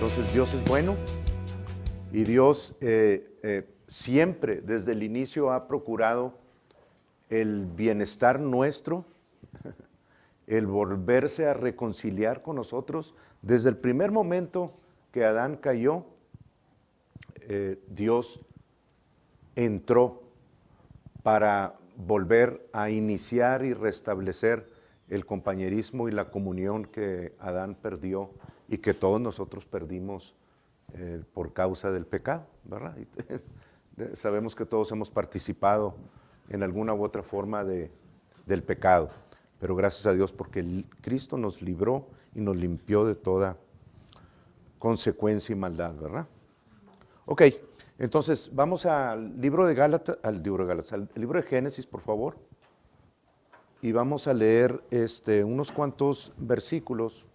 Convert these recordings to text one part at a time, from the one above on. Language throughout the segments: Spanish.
Entonces Dios es bueno y Dios siempre desde el inicio ha procurado el bienestar nuestro, el volverse a reconciliar con nosotros. Desde el primer momento que Adán cayó, Dios entró para volver a iniciar y restablecer el compañerismo y la comunión que Adán perdió y que todos nosotros perdimos por causa del pecado, ¿verdad? Sabemos que todos hemos participado en alguna u otra forma del pecado, pero gracias a Dios porque Cristo nos libró y nos limpió de toda consecuencia y maldad, ¿verdad? Ok, entonces vamos al libro de Gálatas, al libro de Génesis, por favor, y vamos a leer unos cuantos versículos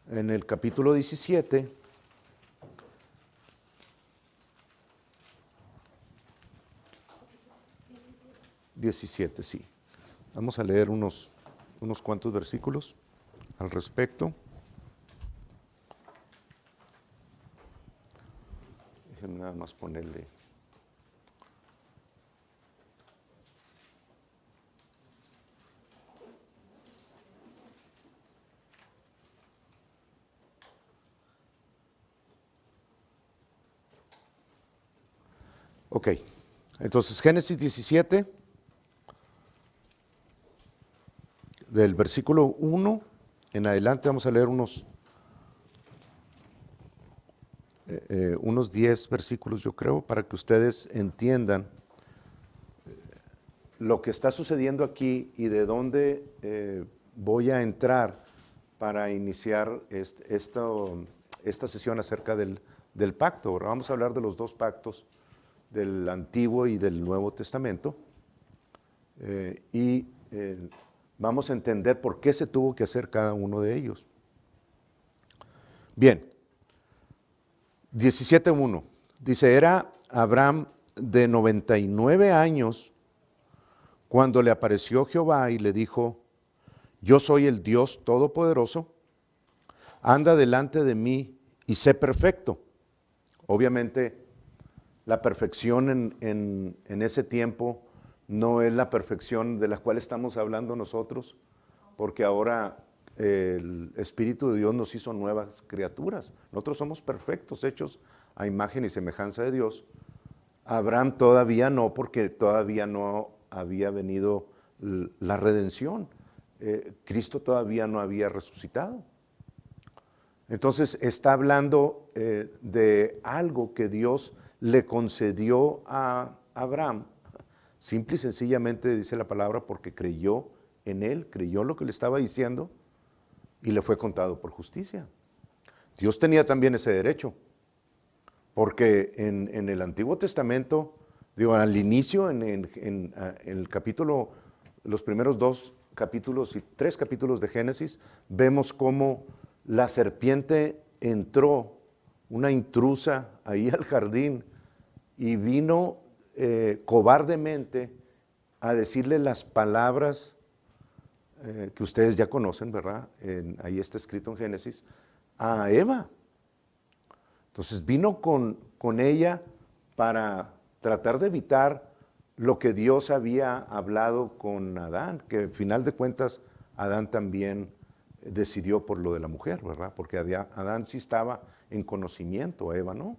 en el capítulo 17. 17, sí. Vamos a leer unos cuantos versículos al respecto. Déjenme nada más ponerle. Ok, entonces Génesis 17, del versículo 1 en adelante vamos a leer unos 10 versículos, yo creo, para que ustedes entiendan lo que está sucediendo aquí y de dónde voy a entrar para iniciar esta sesión acerca del pacto. Ahora vamos a hablar de los dos pactos, del Antiguo y del Nuevo Testamento, vamos a entender por qué se tuvo que hacer cada uno de ellos. Bien, 17:1 dice, era Abraham de 99 años cuando le apareció Jehová y le dijo, yo soy el Dios Todopoderoso, anda delante de mí y sé perfecto. Obviamente, la perfección en ese tiempo no es la perfección de la cual estamos hablando nosotros, porque ahora el Espíritu de Dios nos hizo nuevas criaturas. Nosotros somos perfectos, hechos a imagen y semejanza de Dios. Abraham todavía no, porque todavía no había venido la redención. Cristo todavía no había resucitado. Entonces está hablando de algo que Dios le concedió a Abraham, simple y sencillamente dice la palabra porque creyó en él, creyó lo que le estaba diciendo y le fue contado por justicia. Dios tenía también ese derecho, porque en el Antiguo Testamento, digo, al inicio, en el capítulo, los primeros 2 capítulos y 3 capítulos de Génesis, vemos cómo la serpiente entró, una intrusa ahí al jardín, y vino cobardemente a decirle las palabras que ustedes ya conocen, ¿verdad? Ahí está escrito en Génesis, a Eva. Entonces vino con ella para tratar de evitar lo que Dios había hablado con Adán, que al final de cuentas Adán también decidió por lo de la mujer, ¿verdad? Porque Adán sí estaba en conocimiento, Eva no.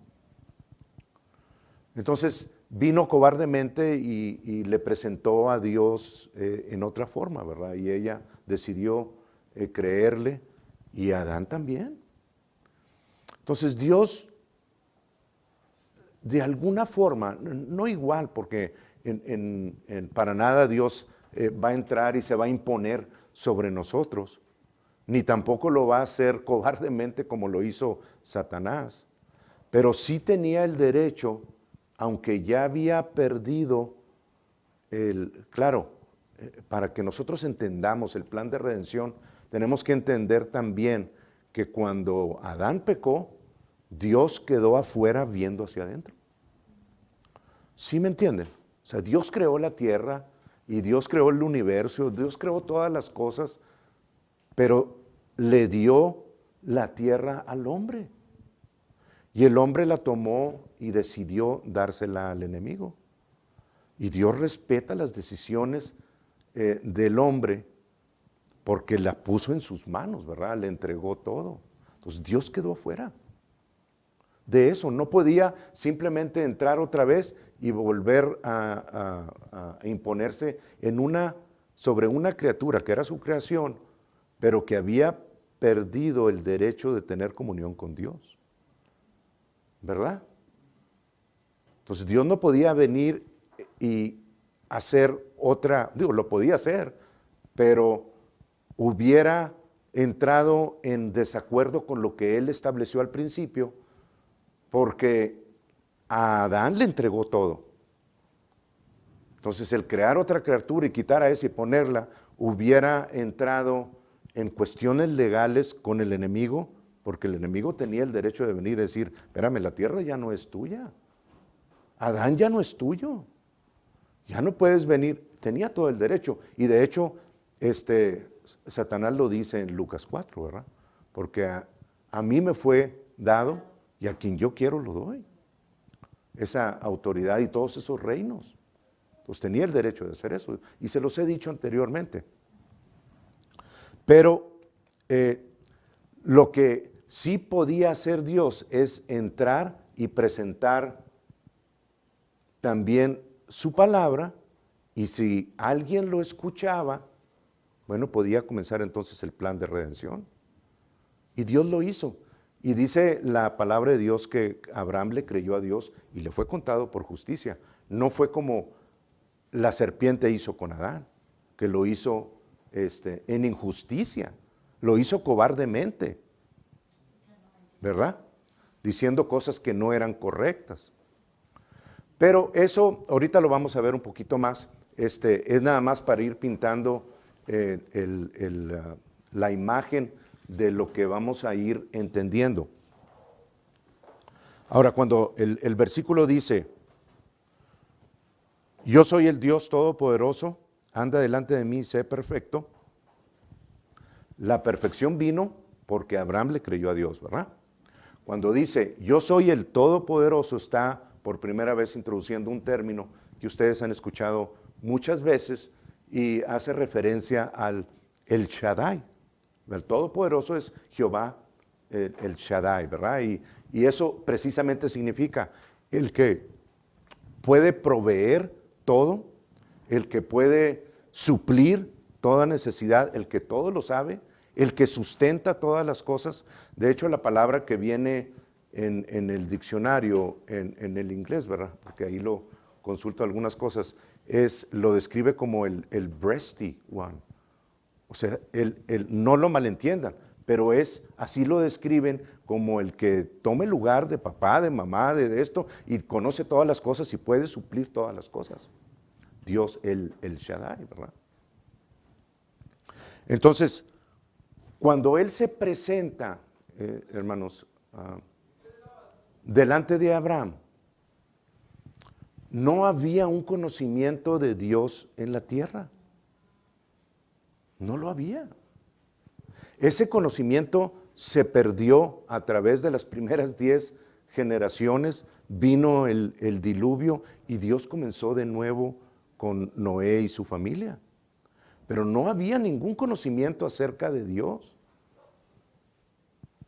Entonces vino cobardemente y le presentó a Dios en otra forma, ¿verdad? Y ella decidió creerle y Adán también. Entonces Dios, de alguna forma, no igual, porque para nada Dios va a entrar y se va a imponer sobre nosotros, ni tampoco lo va a hacer cobardemente como lo hizo Satanás, pero sí tenía el derecho, aunque ya había perdido claro, para que nosotros entendamos el plan de redención, tenemos que entender también que cuando Adán pecó, Dios quedó afuera viendo hacia adentro. ¿Sí me entienden? O sea, Dios creó la tierra y Dios creó el universo, Dios creó todas las cosas, pero le dio la tierra al hombre. Y el hombre la tomó y decidió dársela al enemigo. Y Dios respeta las decisiones del hombre porque la puso en sus manos, ¿verdad? Le entregó todo. Entonces Dios quedó afuera de eso. No podía simplemente entrar otra vez y volver a imponerse sobre una criatura que era su creación, pero que había perdido el derecho de tener comunión con Dios. ¿Verdad? Entonces Dios no podía venir y hacer lo podía hacer, pero hubiera entrado en desacuerdo con lo que Él estableció al principio, porque a Adán le entregó todo. Entonces el crear otra criatura y quitar a esa y ponerla, hubiera entrado en cuestiones legales con el enemigo, porque el enemigo tenía el derecho de venir y decir, espérame, la tierra ya no es tuya. Adán ya no es tuyo. Ya no puedes venir. Tenía todo el derecho. Y de hecho, Satanás lo dice en Lucas 4, ¿verdad? Porque a mí me fue dado y a quien yo quiero lo doy. Esa autoridad y todos esos reinos. Pues tenía el derecho de hacer eso. Y se los he dicho anteriormente. Pero lo que sí podía hacer Dios es entrar y presentar también su palabra, y si alguien lo escuchaba, bueno, podía comenzar entonces el plan de redención. Y Dios lo hizo. Y dice la palabra de Dios que Abraham le creyó a Dios y le fue contado por justicia. No fue como la serpiente hizo con Adán, que lo hizo en injusticia, lo hizo cobardemente, ¿verdad? Diciendo cosas que no eran correctas. Pero eso ahorita lo vamos a ver un poquito más. Es nada más para ir pintando la imagen de lo que vamos a ir entendiendo. Ahora, cuando el versículo dice, yo soy el Dios Todopoderoso, anda delante de mí y sé perfecto. La perfección vino porque Abraham le creyó a Dios, ¿verdad? Cuando dice, yo soy el Todopoderoso, está por primera vez introduciendo un término que ustedes han escuchado muchas veces y hace referencia al El Shaddai. El Todopoderoso es Jehová, el Shaddai, ¿verdad? Y eso precisamente significa el que puede proveer todo, el que puede suplir toda necesidad, el que todo lo sabe, el que sustenta todas las cosas. De hecho, la palabra que viene en el diccionario, en el inglés, ¿verdad? Porque ahí lo consulto algunas cosas, lo describe como el breasty one. O sea, no lo malentiendan, pero así lo describen como el que toma el lugar de papá, de mamá, de esto, y conoce todas las cosas y puede suplir todas las cosas. Dios, el Shaddai, ¿verdad? Entonces, cuando Él se presenta, hermanos, delante de Abraham, no había un conocimiento de Dios en la tierra. No lo había. Ese conocimiento se perdió a través de las primeras 10 generaciones, vino el diluvio y Dios comenzó de nuevo con Noé y su familia. Pero no había ningún conocimiento acerca de Dios.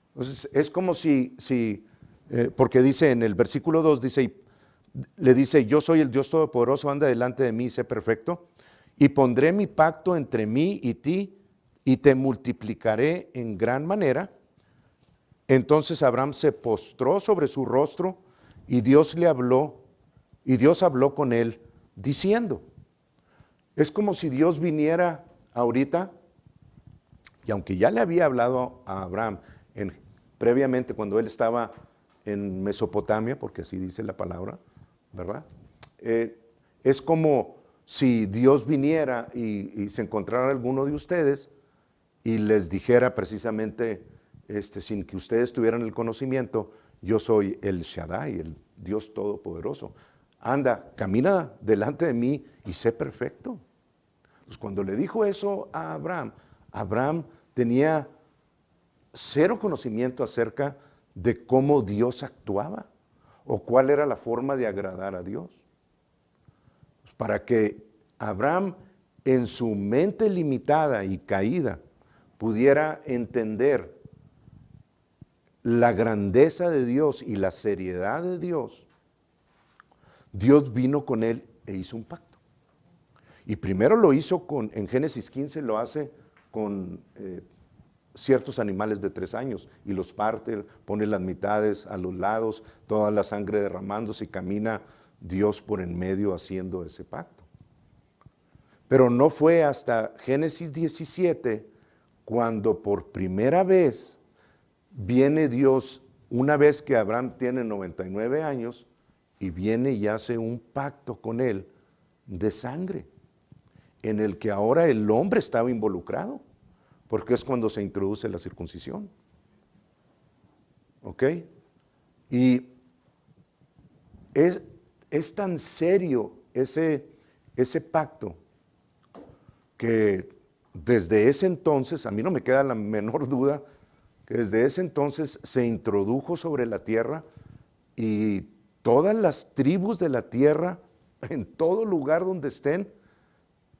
Entonces, es como porque dice en el versículo 2, le dice, yo soy el Dios Todopoderoso, anda delante de mí y sé perfecto, y pondré mi pacto entre mí y ti, y te multiplicaré en gran manera. Entonces Abraham se postró sobre su rostro, y Dios habló con él, diciendo, es como si Dios viniera ahorita, y aunque ya le había hablado a Abraham previamente cuando él estaba en Mesopotamia, porque así dice la palabra, ¿verdad? Es como si Dios viniera y se encontrara alguno de ustedes y les dijera precisamente, sin que ustedes tuvieran el conocimiento, yo soy el Shaddai, el Dios Todopoderoso. Anda, camina delante de mí y sé perfecto. Pues cuando le dijo eso a Abraham, Abraham tenía cero conocimiento acerca de cómo Dios actuaba o cuál era la forma de agradar a Dios. Para que Abraham, en su mente limitada y caída, pudiera entender la grandeza de Dios y la seriedad de Dios, Dios vino con él e hizo un pacto. Y primero lo hizo en Génesis 15 lo hace con ciertos animales de 3 años y los parte, pone las mitades a los lados, toda la sangre derramándose y camina Dios por en medio haciendo ese pacto. Pero no fue hasta Génesis 17 cuando por primera vez viene Dios, una vez que Abraham tiene 99 años, y viene y hace un pacto con él de sangre, en el que ahora el hombre estaba involucrado, porque es cuando se introduce la circuncisión. ¿Ok? Y es tan serio ese pacto que desde ese entonces, a mí no me queda la menor duda, que desde ese entonces se introdujo sobre la tierra y todas las tribus de la tierra, en todo lugar donde estén,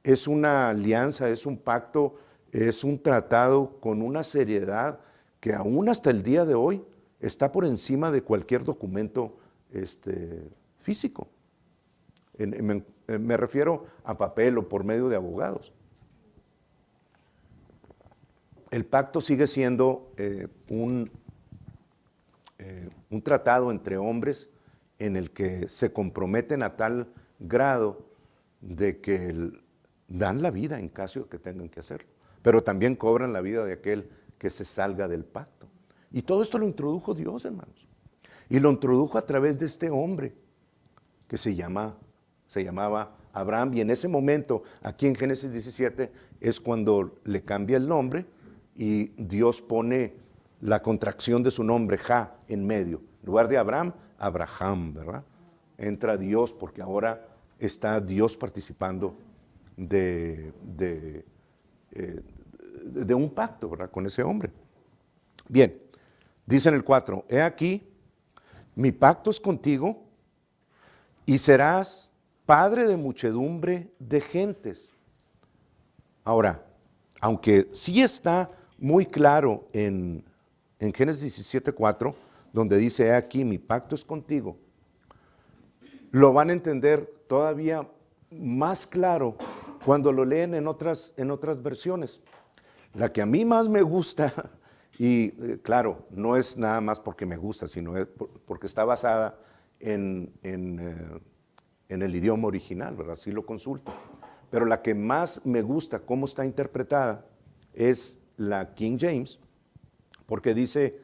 es una alianza, es un pacto, es un tratado con una seriedad que aún hasta el día de hoy está por encima de cualquier documento físico. Me refiero a papel o por medio de abogados. El pacto sigue siendo un tratado entre hombres en el que se comprometen a tal grado de que dan la vida en caso de que tengan que hacerlo, pero también cobran la vida de aquel que se salga del pacto. Y todo esto lo introdujo Dios, hermanos, y lo introdujo a través de este hombre que se llamaba Abraham, y en ese momento, aquí en Génesis 17, es cuando le cambia el nombre y Dios pone la contracción de su nombre, Ja, en medio. En lugar de Abraham, Abraham, ¿verdad? Entra Dios porque ahora está Dios participando de un pacto, ¿verdad? Con ese hombre. Bien, dice en el 4, he aquí, mi pacto es contigo y serás padre de muchedumbre de gentes. Ahora, aunque sí está muy claro en Génesis 17:4, donde dice, he aquí, mi pacto es contigo, lo van a entender todavía más claro cuando lo leen en otras versiones. La que a mí más me gusta, y claro, no es nada más porque me gusta, sino porque está basada en el idioma original, ¿verdad? Así lo consulto. Pero la que más me gusta cómo está interpretada es la King James, porque dice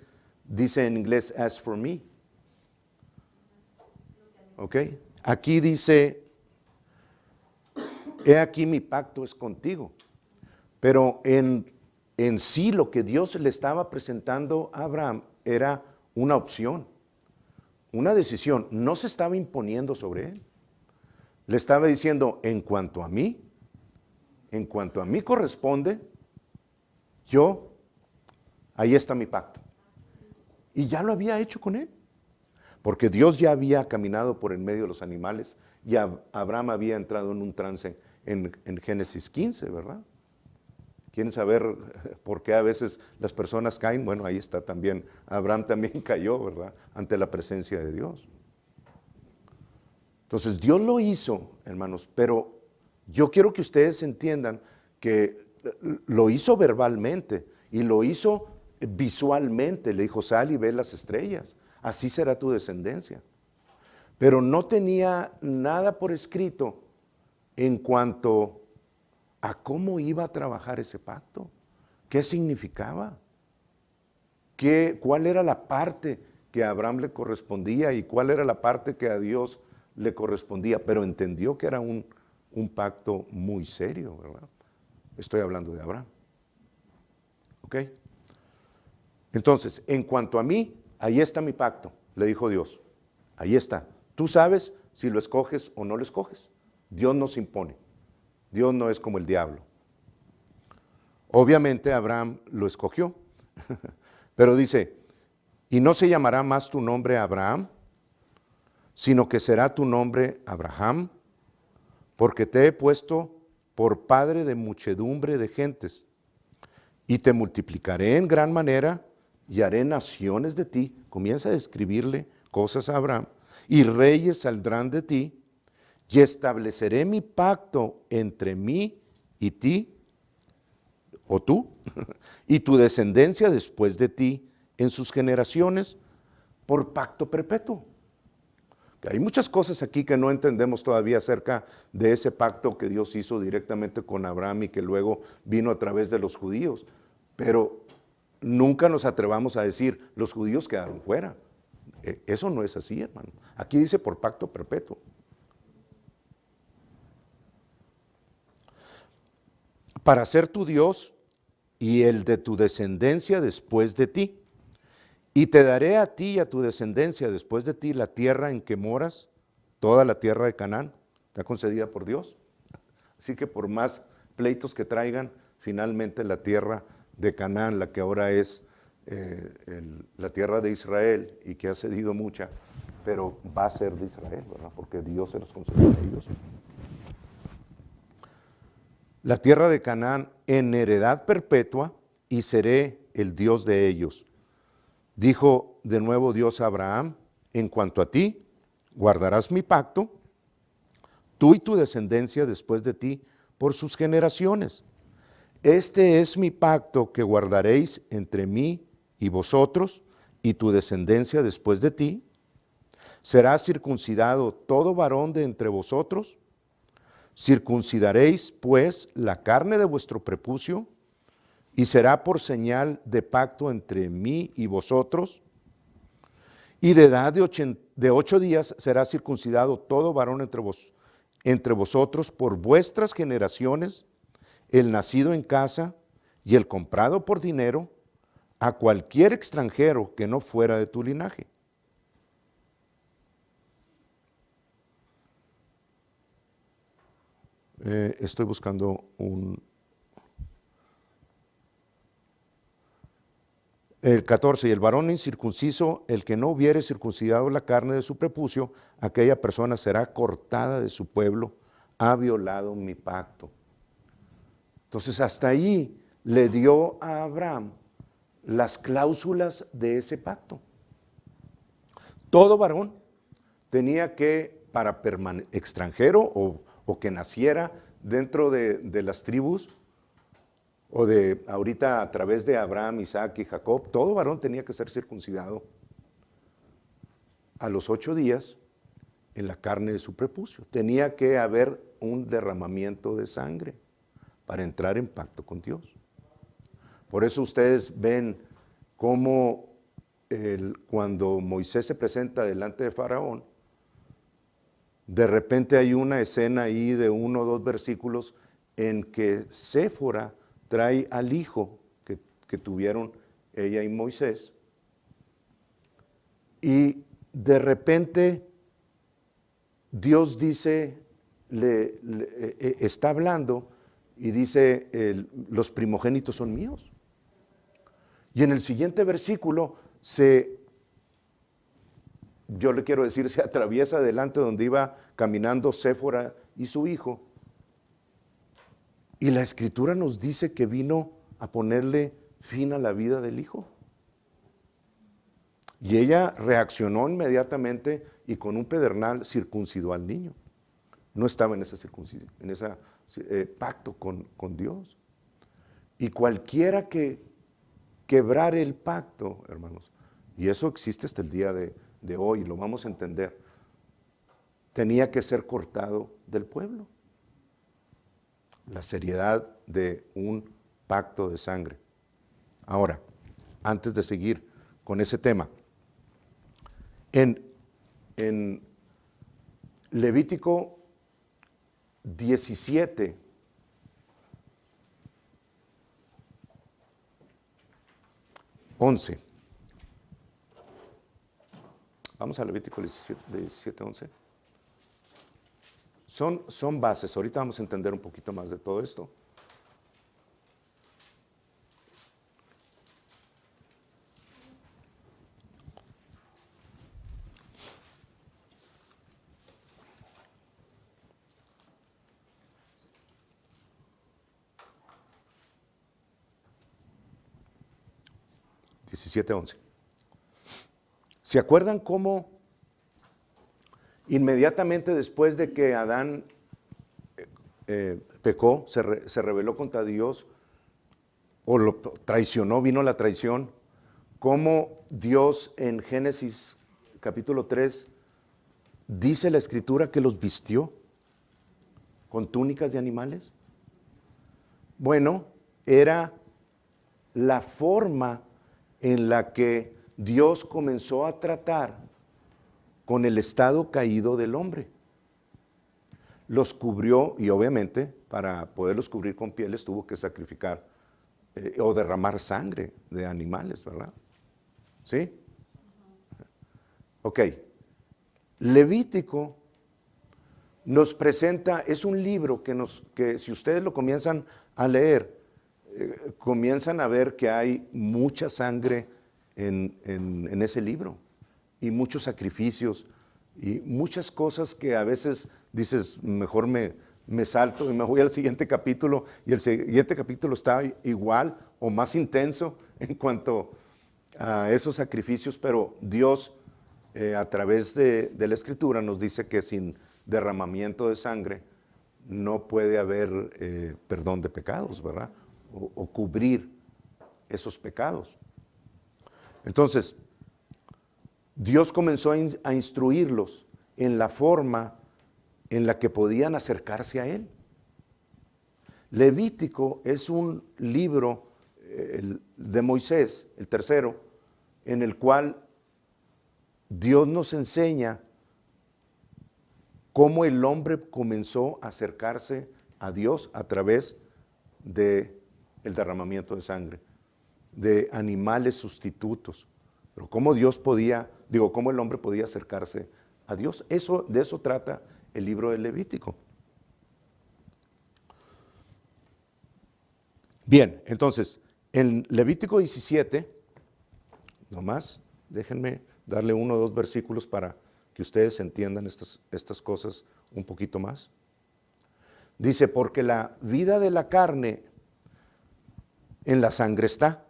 en inglés, as for me. ¿Ok? Aquí dice, he aquí mi pacto es contigo. Pero en sí lo que Dios le estaba presentando a Abraham era una opción, una decisión. No se estaba imponiendo sobre él. Le estaba diciendo, en cuanto a mí corresponde, ahí está mi pacto. Y ya lo había hecho con él. Porque Dios ya había caminado por en medio de los animales y Abraham había entrado en un trance en Génesis 15, ¿verdad? ¿Quieren saber por qué a veces las personas caen? Bueno, ahí está también. Abraham también cayó, ¿verdad? Ante la presencia de Dios. Entonces Dios lo hizo, hermanos, pero yo quiero que ustedes entiendan que lo hizo verbalmente y lo hizo visualmente. Le dijo, sal y ve las estrellas, así será tu descendencia. Pero no tenía nada por escrito en cuanto a cómo iba a trabajar ese pacto, qué significaba, cuál era la parte que a Abraham le correspondía y cuál era la parte que a Dios le correspondía, pero entendió que era un pacto muy serio, ¿verdad? Estoy hablando de Abraham. ¿Ok? Entonces, en cuanto a mí, ahí está mi pacto, le dijo Dios. Ahí está. Tú sabes si lo escoges o no lo escoges. Dios no se impone. Dios no es como el diablo. Obviamente Abraham lo escogió, pero dice, Y no se llamará más tu nombre Abraham, sino que será tu nombre Abraham, porque te he puesto por padre de muchedumbre de gentes, y te multiplicaré en gran manera, y haré naciones de ti. Comienza a describirle cosas a Abraham, y reyes saldrán de ti, y estableceré mi pacto entre mí y ti, o tú, y tu descendencia después de ti, en sus generaciones, por pacto perpetuo. Hay muchas cosas aquí que no entendemos todavía acerca de ese pacto que Dios hizo directamente con Abraham y que luego vino a través de los judíos. Pero nunca nos atrevamos a decir, los judíos quedaron fuera. Eso no es así, hermano. Aquí dice por pacto perpetuo. Para ser tu Dios y el de tu descendencia después de ti. Y te daré a ti y a tu descendencia después de ti la tierra en que moras, toda la tierra de Canaán, está concedida por Dios. Así que por más pleitos que traigan, finalmente la tierra de Canaán, la que ahora es la tierra de Israel y que ha cedido mucha, pero va a ser de Israel, ¿verdad? Porque Dios se los concedió a ellos. La tierra de Canaán en heredad perpetua, y seré el Dios de ellos. Dijo de nuevo Dios a Abraham, en cuanto a ti, guardarás mi pacto, tú y tu descendencia después de ti, por sus generaciones. Este es mi pacto que guardaréis entre mí y vosotros, y tu descendencia después de ti. Será circuncidado todo varón de entre vosotros. Circuncidaréis, pues, la carne de vuestro prepucio, y será por señal de pacto entre mí y vosotros. Y de edad de 8 días será circuncidado todo varón entre vosotros por vuestras generaciones, el nacido en casa y el comprado por dinero, a cualquier extranjero que no fuera de tu linaje. Estoy buscando el 14, y el varón incircunciso, el que no hubiere circuncidado la carne de su prepucio, aquella persona será cortada de su pueblo, ha violado mi pacto. Entonces hasta ahí le dio a Abraham las cláusulas de ese pacto. Todo varón tenía que, para extranjero o que naciera dentro de las tribus, o de ahorita a través de Abraham, Isaac y Jacob, todo varón tenía que ser circuncidado a los 8 días en la carne de su prepucio. Tenía que haber un derramamiento de sangre para entrar en pacto con Dios. Por eso ustedes ven cómo cuando Moisés se presenta delante de Faraón, de repente hay una escena ahí de 1 o 2 versículos en que Séfora trae al hijo que tuvieron ella y Moisés, y de repente Dios dice, está hablando y dice, los primogénitos son míos. Y en el siguiente versículo yo le quiero decir, se atraviesa delante donde iba caminando Séfora y su hijo. Y la Escritura nos dice que vino a ponerle fin a la vida del hijo. Y ella reaccionó inmediatamente y con un pedernal circuncidó al niño. No estaba en ese pacto con Dios. Y cualquiera que quebrar el pacto, hermanos, y eso existe hasta el día de hoy, lo vamos a entender, tenía que ser cortado del pueblo. La seriedad de un pacto de sangre. Ahora, antes de seguir con ese tema, en Levítico 17, vamos a Levítico 17, 11. Son bases, ahorita vamos a entender un poquito más de todo esto. 17:11. ¿Se acuerdan cómo inmediatamente después de que Adán pecó, se rebeló contra Dios o lo traicionó, vino la traición? Cómo Dios en Génesis capítulo 3 dice la Escritura que los vistió con túnicas de animales. Bueno, era la forma en la que Dios comenzó a tratar con el estado caído del hombre. Los cubrió y obviamente para poderlos cubrir con pieles tuvo que sacrificar o derramar sangre de animales, ¿verdad? ¿Sí? Ok. Levítico nos presenta, es un libro que si ustedes lo comienzan a leer, comienzan a ver que hay mucha sangre en ese libro y muchos sacrificios y muchas cosas que a veces dices, mejor me salto y me voy al siguiente capítulo, y el siguiente capítulo está igual o más intenso en cuanto a esos sacrificios, pero Dios a través de la Escritura nos dice que sin derramamiento de sangre no puede haber perdón de pecados, ¿verdad? O cubrir esos pecados. Entonces, Dios comenzó a instruirlos en la forma en la que podían acercarse a Él. Levítico es un libro de Moisés, el tercero, en el cual Dios nos enseña cómo el hombre comenzó a acercarse a Dios a través del derramamiento de sangre, de animales sustitutos. Pero cómo cómo el hombre podía acercarse a Dios. De eso trata el libro de Levítico. Bien, entonces, en Levítico 17, nomás, déjenme darle 1 o 2 versículos para que ustedes entiendan estas cosas un poquito más. Dice, porque la vida de la carne en la sangre está,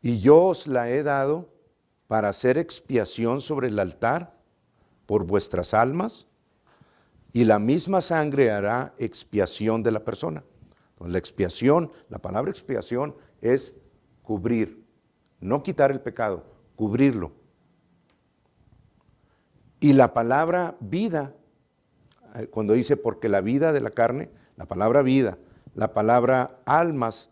y yo os la he dado para hacer expiación sobre el altar por vuestras almas, y la misma sangre hará expiación de la persona. Entonces, la expiación, la palabra expiación es cubrir, no quitar el pecado, cubrirlo. Y la palabra vida, cuando dice porque la vida de la carne, la palabra vida, la palabra almas,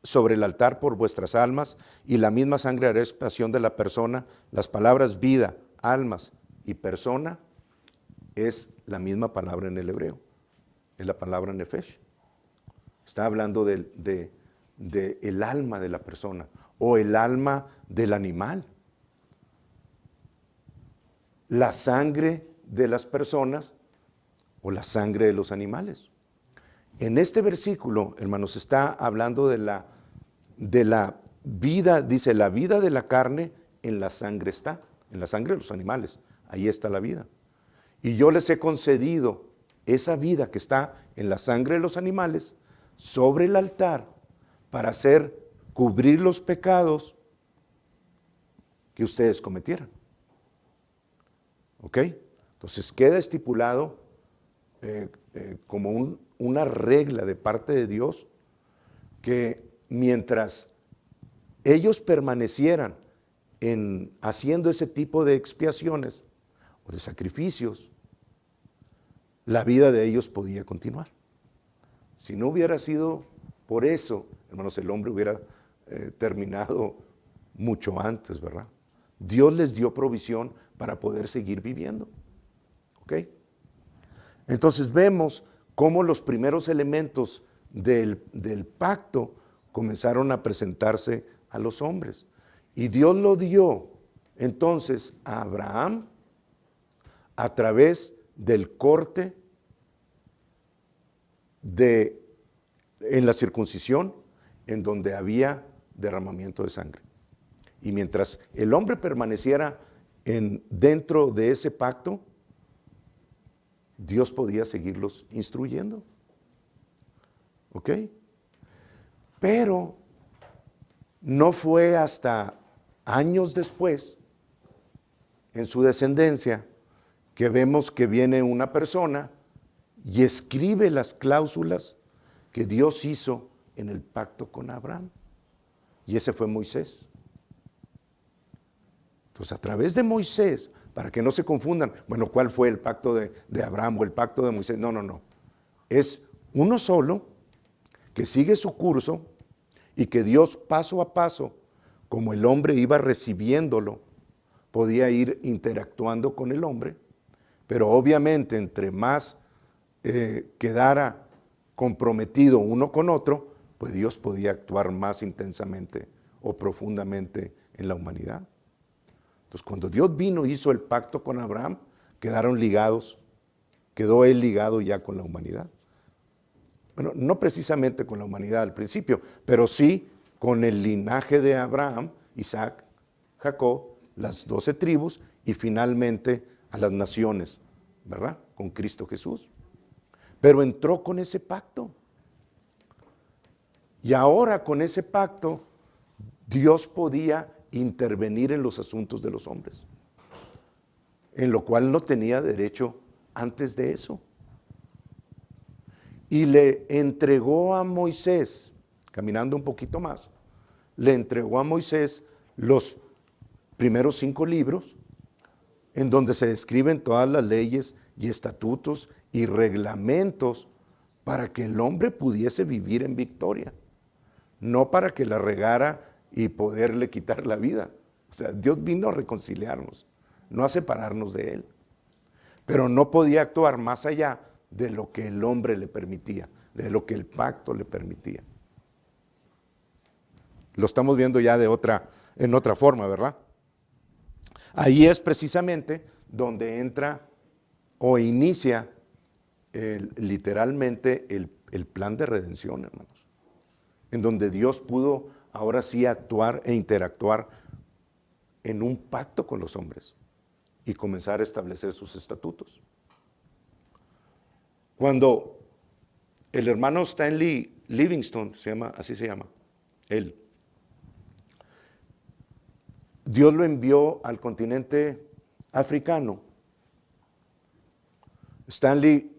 sobre el altar por vuestras almas, y la misma sangre hará expiación de la persona. Las palabras vida, almas y persona es la misma palabra en el hebreo, es la palabra nefesh. Está hablando de el alma de la persona o el alma del animal. La sangre de las personas o la sangre de los animales. En este versículo, hermanos, está hablando de la vida, dice, la vida de la carne en la sangre está, en la sangre de los animales, ahí está la vida. Y yo les he concedido esa vida que está en la sangre de los animales sobre el altar para cubrir los pecados que ustedes cometieran. ¿Ok? Entonces queda estipulado como una regla de parte de Dios que mientras ellos permanecieran haciendo ese tipo de expiaciones o de sacrificios, la vida de ellos podía continuar. Si no hubiera sido por eso, hermanos, el hombre hubiera terminado mucho antes, ¿verdad? Dios les dio provisión para poder seguir viviendo. ¿Ok? Entonces vemos cómo los primeros elementos del pacto comenzaron a presentarse a los hombres. Y Dios lo dio entonces a Abraham a través del corte en la circuncisión, en donde había derramamiento de sangre. Y mientras el hombre permaneciera dentro de ese pacto, Dios podía seguirlos instruyendo. ¿Ok? Pero no fue hasta años después, en su descendencia, que vemos que viene una persona y escribe las cláusulas que Dios hizo en el pacto con Abraham. Y ese fue Moisés. Entonces, a través de Moisés, para que no se confundan, bueno, ¿cuál fue el pacto de Abraham o el pacto de Moisés? No, no, no. Es uno solo que sigue su curso y que Dios paso a paso, como el hombre iba recibiéndolo, podía ir interactuando con el hombre, pero obviamente entre más quedara comprometido uno con otro, pues Dios podía actuar más intensamente o profundamente en la humanidad. Entonces, cuando Dios vino y hizo el pacto con Abraham, quedaron ligados, quedó él ligado ya con la humanidad. Bueno, no precisamente con la humanidad al principio, pero sí con el linaje de Abraham, Isaac, Jacob, las 12 tribus y finalmente a las naciones, ¿verdad? Con Cristo Jesús. Pero entró con ese pacto. Y ahora con ese pacto, Dios podía intervenir en los asuntos de los hombres, en lo cual no tenía derecho antes de eso. Y le entregó a Moisés, caminando un poquito más, le entregó a Moisés los primeros 5 libros, en donde se describen todas las leyes y estatutos y reglamentos para que el hombre pudiese vivir en victoria, no para que la regara y poderle quitar la vida. O sea, Dios vino a reconciliarnos, no a separarnos de Él. Pero no podía actuar más allá de lo que el hombre le permitía, de lo que el pacto le permitía. Lo estamos viendo ya en otra forma, ¿verdad? Ahí es precisamente donde entra o inicia literalmente el plan de redención, hermanos, en donde Dios pudo ahora sí actuar e interactuar en un pacto con los hombres y comenzar a establecer sus estatutos. Cuando el hermano Stanley Livingstone, así se llama, él, Dios lo envió al continente africano. Stanley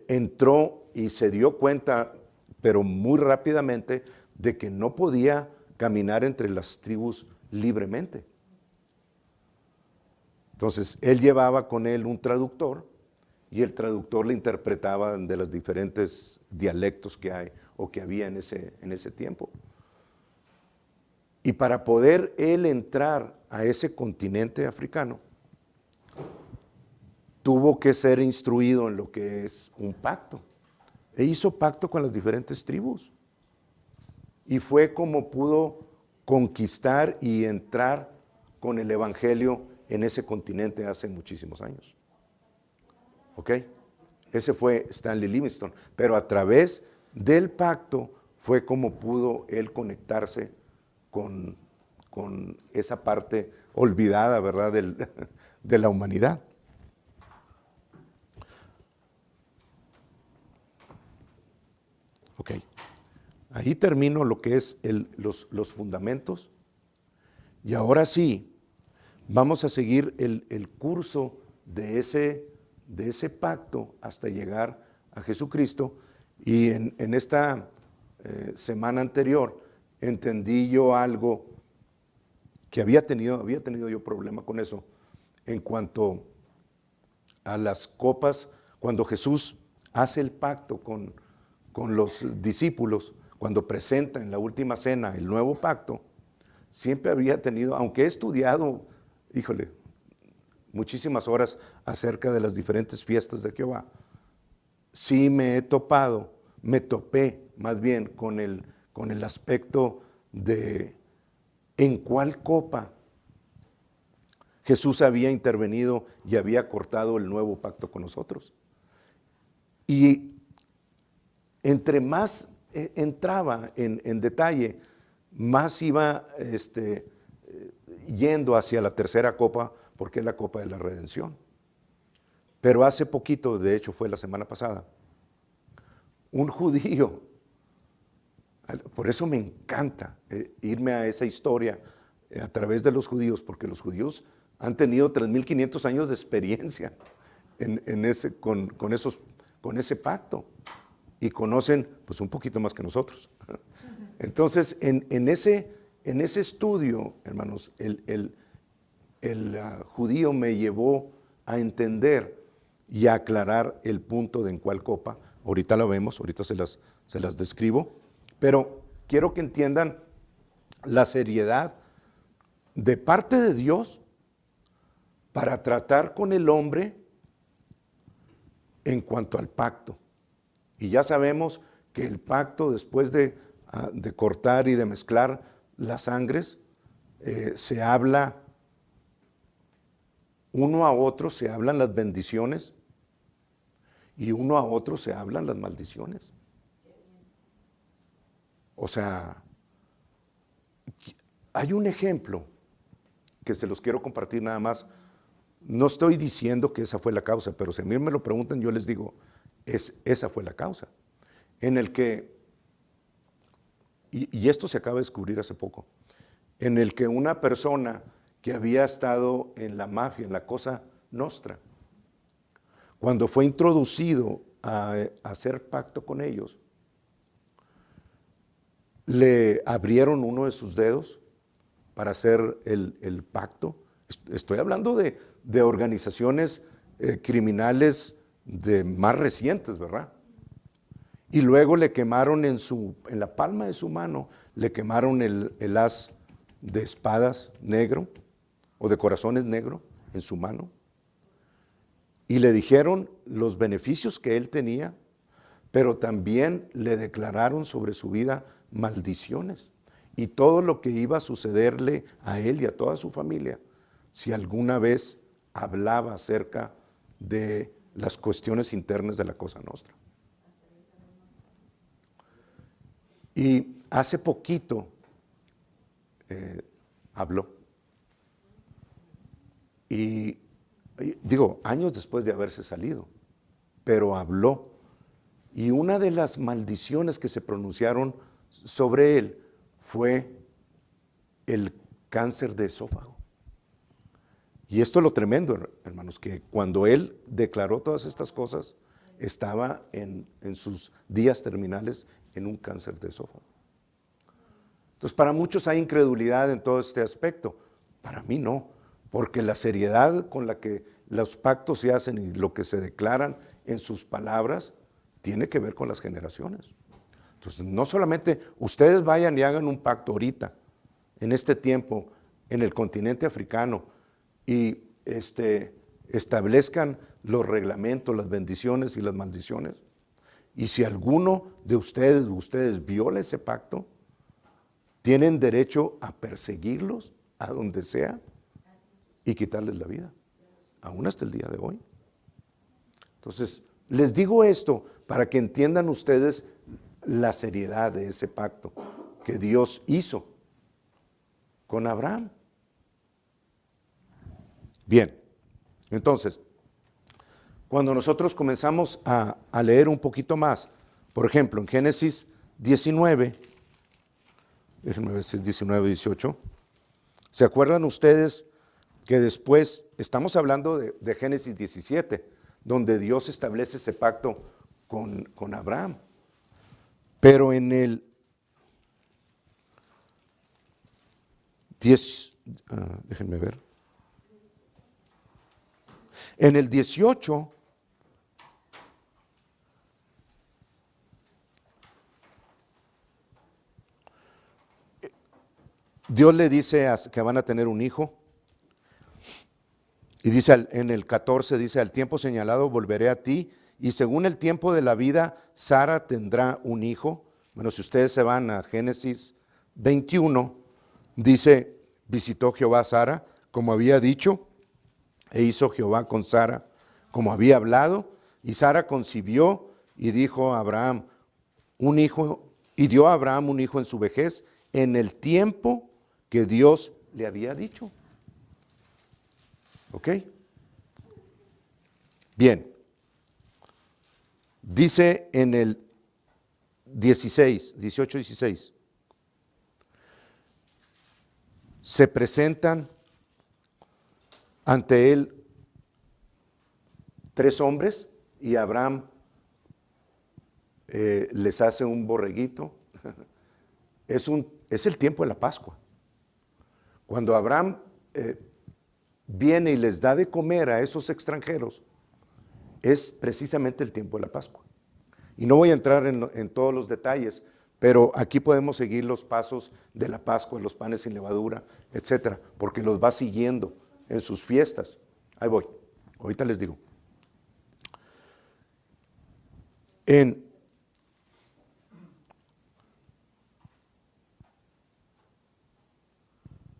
entró y se dio cuenta, pero muy rápidamente, de que no podía caminar entre las tribus libremente. Entonces, él llevaba con él un traductor y el traductor le interpretaba de los diferentes dialectos que hay o que había en ese tiempo. Y para poder él entrar a ese continente africano, tuvo que ser instruido en lo que es un pacto. E hizo pacto con las diferentes tribus. Y fue como pudo conquistar y entrar con el evangelio en ese continente hace muchísimos años. ¿Ok? Ese fue Stanley Livingstone. Pero a través del pacto fue como pudo él conectarse con esa parte olvidada, ¿verdad?, de la humanidad. Ok, ahí termino lo que es los fundamentos. Y ahora sí, vamos a seguir el curso de ese pacto hasta llegar a Jesucristo. Y en esta semana anterior entendí yo algo que había tenido yo problema con eso, en cuanto a las copas, cuando Jesús hace el pacto con los discípulos, cuando presenta en la última cena el nuevo pacto, siempre había tenido, aunque he estudiado, muchísimas horas acerca de las diferentes fiestas de Jehová, sí me topé más bien con el aspecto de en cuál copa Jesús había intervenido y había cortado el nuevo pacto con nosotros. Y entre más entraba en detalle, más iba yendo hacia la tercera copa, porque es la copa de la redención. Pero hace poquito, de hecho fue la semana pasada, un judío Por eso me encanta irme a esa historia a través de los judíos, porque los judíos han tenido 3.500 años de experiencia con ese pacto y conocen pues un poquito más que nosotros. Entonces, en ese estudio, hermanos, el judío me llevó a entender y a aclarar el punto de en cuál copa. Ahorita la vemos, ahorita se las describo, pero quiero que entiendan la seriedad de parte de Dios para tratar con el hombre en cuanto al pacto. Y ya sabemos que el pacto, después de cortar y de mezclar las sangres, se habla uno a otro, se hablan las bendiciones y uno a otro se hablan las maldiciones. O sea, hay un ejemplo que se los quiero compartir nada más. No estoy diciendo que esa fue la causa, pero si a mí me lo preguntan, yo les digo, esa fue la causa. En el que, y esto se acaba de descubrir hace poco, en el que una persona que había estado en la mafia, en la Cosa Nostra, cuando fue introducido a hacer pacto con ellos, le abrieron uno de sus dedos para hacer el pacto. Estoy hablando de organizaciones criminales más recientes, ¿verdad? Y luego le quemaron en la palma de su mano, le quemaron el haz de espadas negro o de corazones negro en su mano. Y le dijeron los beneficios que él tenía, pero también le declararon sobre su vida maldiciones y todo lo que iba a sucederle a él y a toda su familia si alguna vez hablaba acerca de las cuestiones internas de la Cosa Nostra. Y hace poquito habló. Y digo, años después de haberse salido, pero habló. Y una de las maldiciones que se pronunciaron sobre él fue el cáncer de esófago. Y esto es lo tremendo, hermanos, que cuando él declaró todas estas cosas, estaba en sus días terminales en un cáncer de esófago. Entonces, para muchos hay incredulidad en todo este aspecto. Para mí no, porque la seriedad con la que los pactos se hacen y lo que se declaran en sus palabras tiene que ver con las generaciones. Entonces, no solamente ustedes vayan y hagan un pacto ahorita, en este tiempo, en el continente africano, y establezcan los reglamentos, las bendiciones y las maldiciones. Y si alguno de ustedes viola ese pacto, tienen derecho a perseguirlos a donde sea y quitarles la vida, aún hasta el día de hoy. Entonces, les digo esto para que entiendan ustedes la seriedad de ese pacto que Dios hizo con Abraham. Bien, entonces, cuando nosotros comenzamos a leer un poquito más, por ejemplo, en Génesis 19, déjenme ver si es 19 o 18, ¿se acuerdan ustedes que después, estamos hablando de Génesis 17, donde Dios establece ese pacto con Abraham? Pero en el 10, déjenme ver, en el 18, Dios le dice que van a tener un hijo. Y dice en el 14, dice, al tiempo señalado volveré a ti, y según el tiempo de la vida, Sara tendrá un hijo. Bueno, si ustedes se van a Génesis 21, dice, visitó Jehová a Sara, como había dicho, e hizo Jehová con Sara, como había hablado, y Sara concibió y dijo a Abraham un hijo, y dio a Abraham un hijo en su vejez, en el tiempo que Dios le había dicho. ¿Ok? Bien. Dice en el 16, 18, 16. Se presentan ante él 3 hombres y Abraham les hace un borreguito. Es el tiempo de la Pascua. Cuando Abraham viene y les da de comer a esos extranjeros, es precisamente el tiempo de la Pascua. Y no voy a entrar en todos los detalles, pero aquí podemos seguir los pasos de la Pascua, los panes sin levadura, etcétera, porque los va siguiendo en sus fiestas. Ahí voy, ahorita les digo.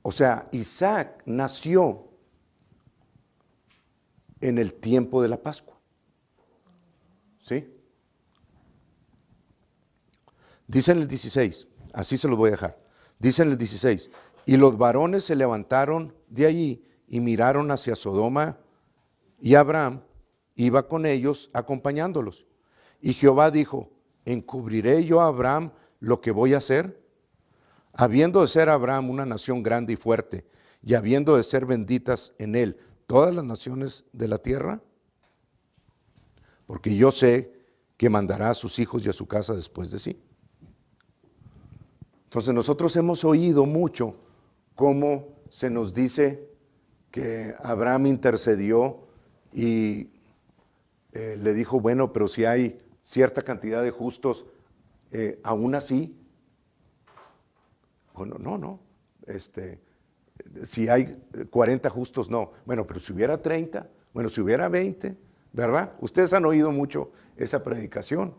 O sea, Isaac nació en el tiempo de la Pascua. ¿Sí? Dice en el 16, así se los voy a dejar. Dice en el 16, y los varones se levantaron de allí y miraron hacia Sodoma, y Abraham iba con ellos acompañándolos. Y Jehová dijo, ¿encubriré yo a Abraham lo que voy a hacer? Habiendo de ser Abraham una nación grande y fuerte, y habiendo de ser benditas en él todas las naciones de la tierra, porque yo sé que mandará a sus hijos y a su casa después de sí. Entonces nosotros hemos oído mucho cómo se nos dice que Abraham intercedió y le dijo, bueno, pero si hay cierta cantidad de justos, aún así, bueno, no, si hay 40 justos, no. Bueno, pero si hubiera 30, bueno, si hubiera 20, ¿verdad? Ustedes han oído mucho esa predicación.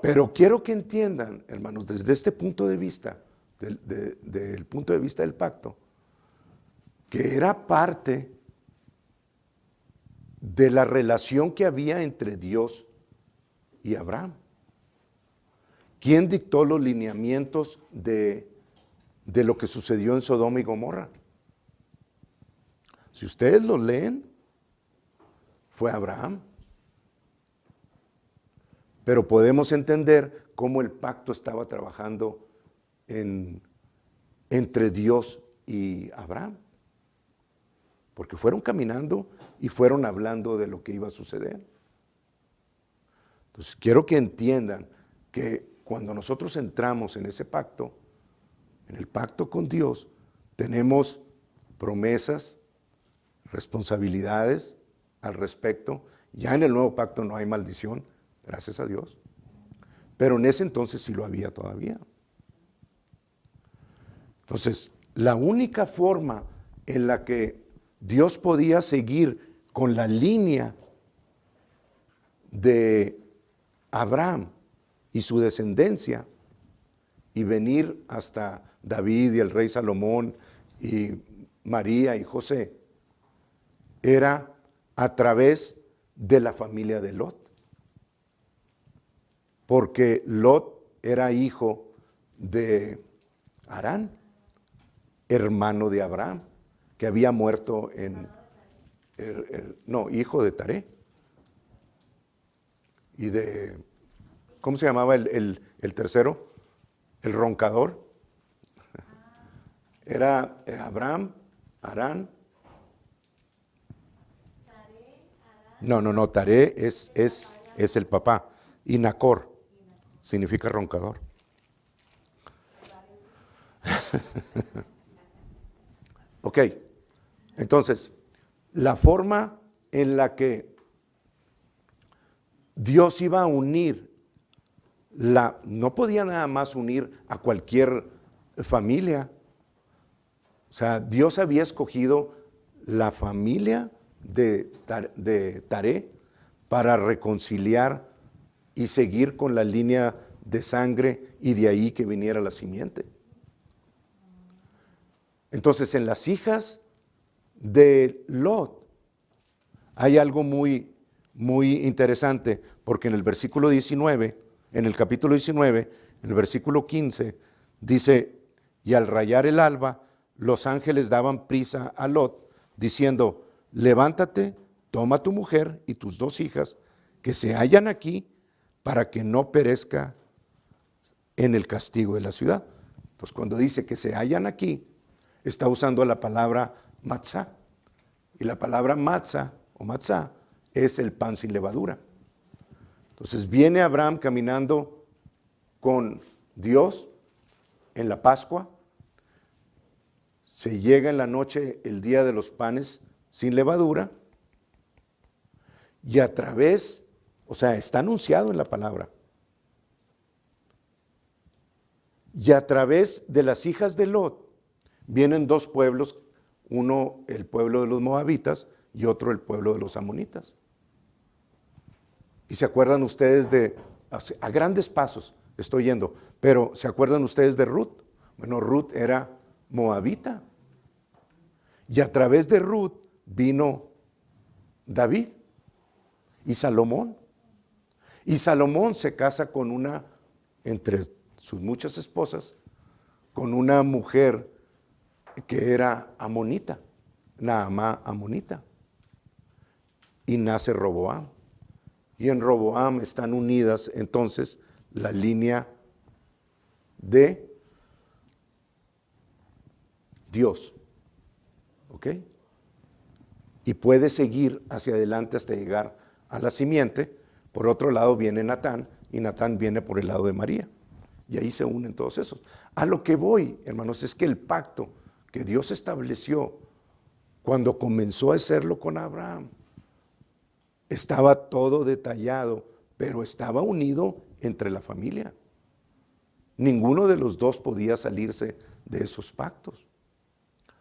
Pero quiero que entiendan, hermanos, desde este punto de vista, del punto de vista del pacto, que era parte de la relación que había entre Dios y Abraham. ¿Quién dictó los lineamientos de lo que sucedió en Sodoma y Gomorra? Si ustedes lo leen, fue Abraham. Pero podemos entender cómo el pacto estaba trabajando entre Dios y Abraham. Porque fueron caminando y fueron hablando de lo que iba a suceder. Entonces quiero que entiendan que cuando nosotros entramos en ese pacto, en el pacto con Dios, tenemos promesas, responsabilidades al respecto. Ya en el nuevo pacto no hay maldición, gracias a Dios. Pero en ese entonces sí lo había todavía. Entonces, la única forma en la que Dios podía seguir con la línea de Abraham y su descendencia y venir hasta David y el rey Salomón y María y José, era a través de la familia de Lot. Porque Lot era hijo de Harán, hermano de Abraham, que había muerto hijo de Taré. Y de, ¿cómo se llamaba el tercero? El roncador. Era Abraham, Harán. No, Taré es el papá. Y Nacor significa roncador. Ok, entonces, la forma en la que Dios iba a unir, no podía nada más unir a cualquier familia. O sea, Dios había escogido la familia de Taré para reconciliar y seguir con la línea de sangre y de ahí que viniera la simiente. Entonces, en las hijas de Lot hay algo muy, muy interesante, porque en el versículo 19, en el capítulo 19, en el versículo 15, dice, y al rayar el alba, los ángeles daban prisa a Lot, diciendo, levántate, toma tu mujer y tus 2 hijas, que se hallan aquí, para que no perezca en el castigo de la ciudad. Entonces, cuando dice que se hallan aquí, está usando la palabra matzá. Y la palabra matzá o matzá es el pan sin levadura. Entonces viene Abraham caminando con Dios en la Pascua. Se llega en la noche el día de los panes sin levadura. Y a través, o sea, está anunciado en la palabra. Y a través de las hijas de Lot vienen dos pueblos, uno el pueblo de los moabitas y otro el pueblo de los amonitas. Y se acuerdan ustedes a grandes pasos estoy yendo, pero ¿se acuerdan ustedes de Ruth? Bueno, Ruth era moabita. Y a través de Ruth vino David y Salomón. Y Salomón se casa con una, entre sus muchas esposas, con una mujer que era amonita, Naamá amonita. Y nace Roboam. Y en Roboam están unidas entonces la línea de Dios. ¿Ok? Y puede seguir hacia adelante hasta llegar a la simiente. Por otro lado viene Natán, y Natán viene por el lado de María. Y ahí se unen todos esos. A lo que voy, hermanos, es que el pacto que Dios estableció cuando comenzó a hacerlo con Abraham, estaba todo detallado, pero estaba unido entre la familia. Ninguno de los dos podía salirse de esos pactos.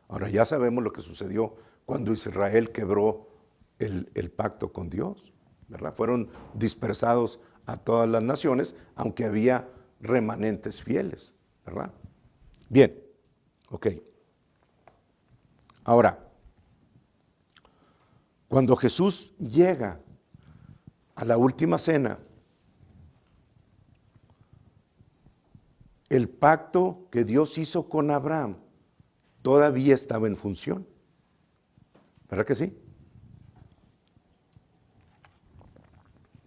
Ahora ya sabemos lo que sucedió cuando Israel quebró el pacto con Dios, ¿verdad? Fueron dispersados a todas las naciones, aunque había remanentes fieles, ¿verdad? Bien, ok. Ahora, cuando Jesús llega a la última cena, el pacto que Dios hizo con Abraham todavía estaba en función. ¿Verdad que sí?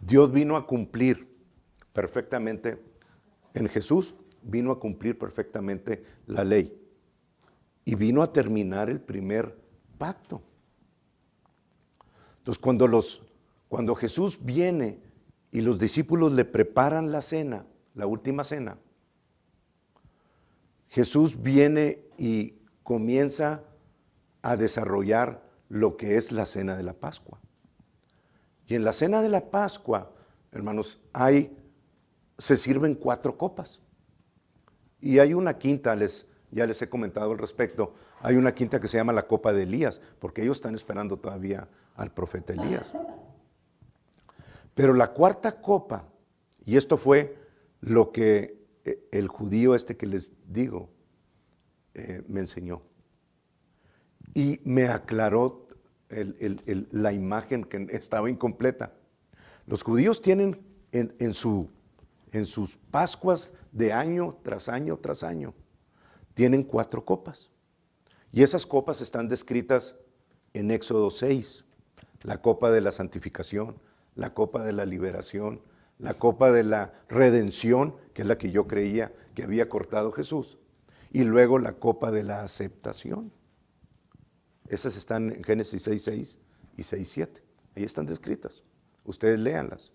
Dios vino a cumplir perfectamente, en Jesús vino a cumplir perfectamente la ley y vino a terminar el primer pacto. Entonces, cuando Jesús viene y los discípulos le preparan la cena, la última cena, Jesús viene y comienza a desarrollar lo que es la cena de la Pascua. Y en la cena de la Pascua, hermanos, se sirven 4 copas. Y hay una quinta, ya les he comentado al respecto, hay una quinta que se llama la copa de Elías, porque ellos están esperando todavía al profeta Elías. Pero la cuarta copa, y esto fue lo que el judío que les digo me enseñó, y me aclaró la imagen que estaba incompleta. Los judíos tienen en sus Pascuas de año tras año tras año, tienen 4 copas. Y esas copas están descritas en Éxodo 6, la copa de la santificación, la copa de la liberación, la copa de la redención, que es la que yo creía que había cortado Jesús, y luego la copa de la aceptación. Esas están en Génesis 6:6 y 6:7. Ahí están descritas. Ustedes léanlas.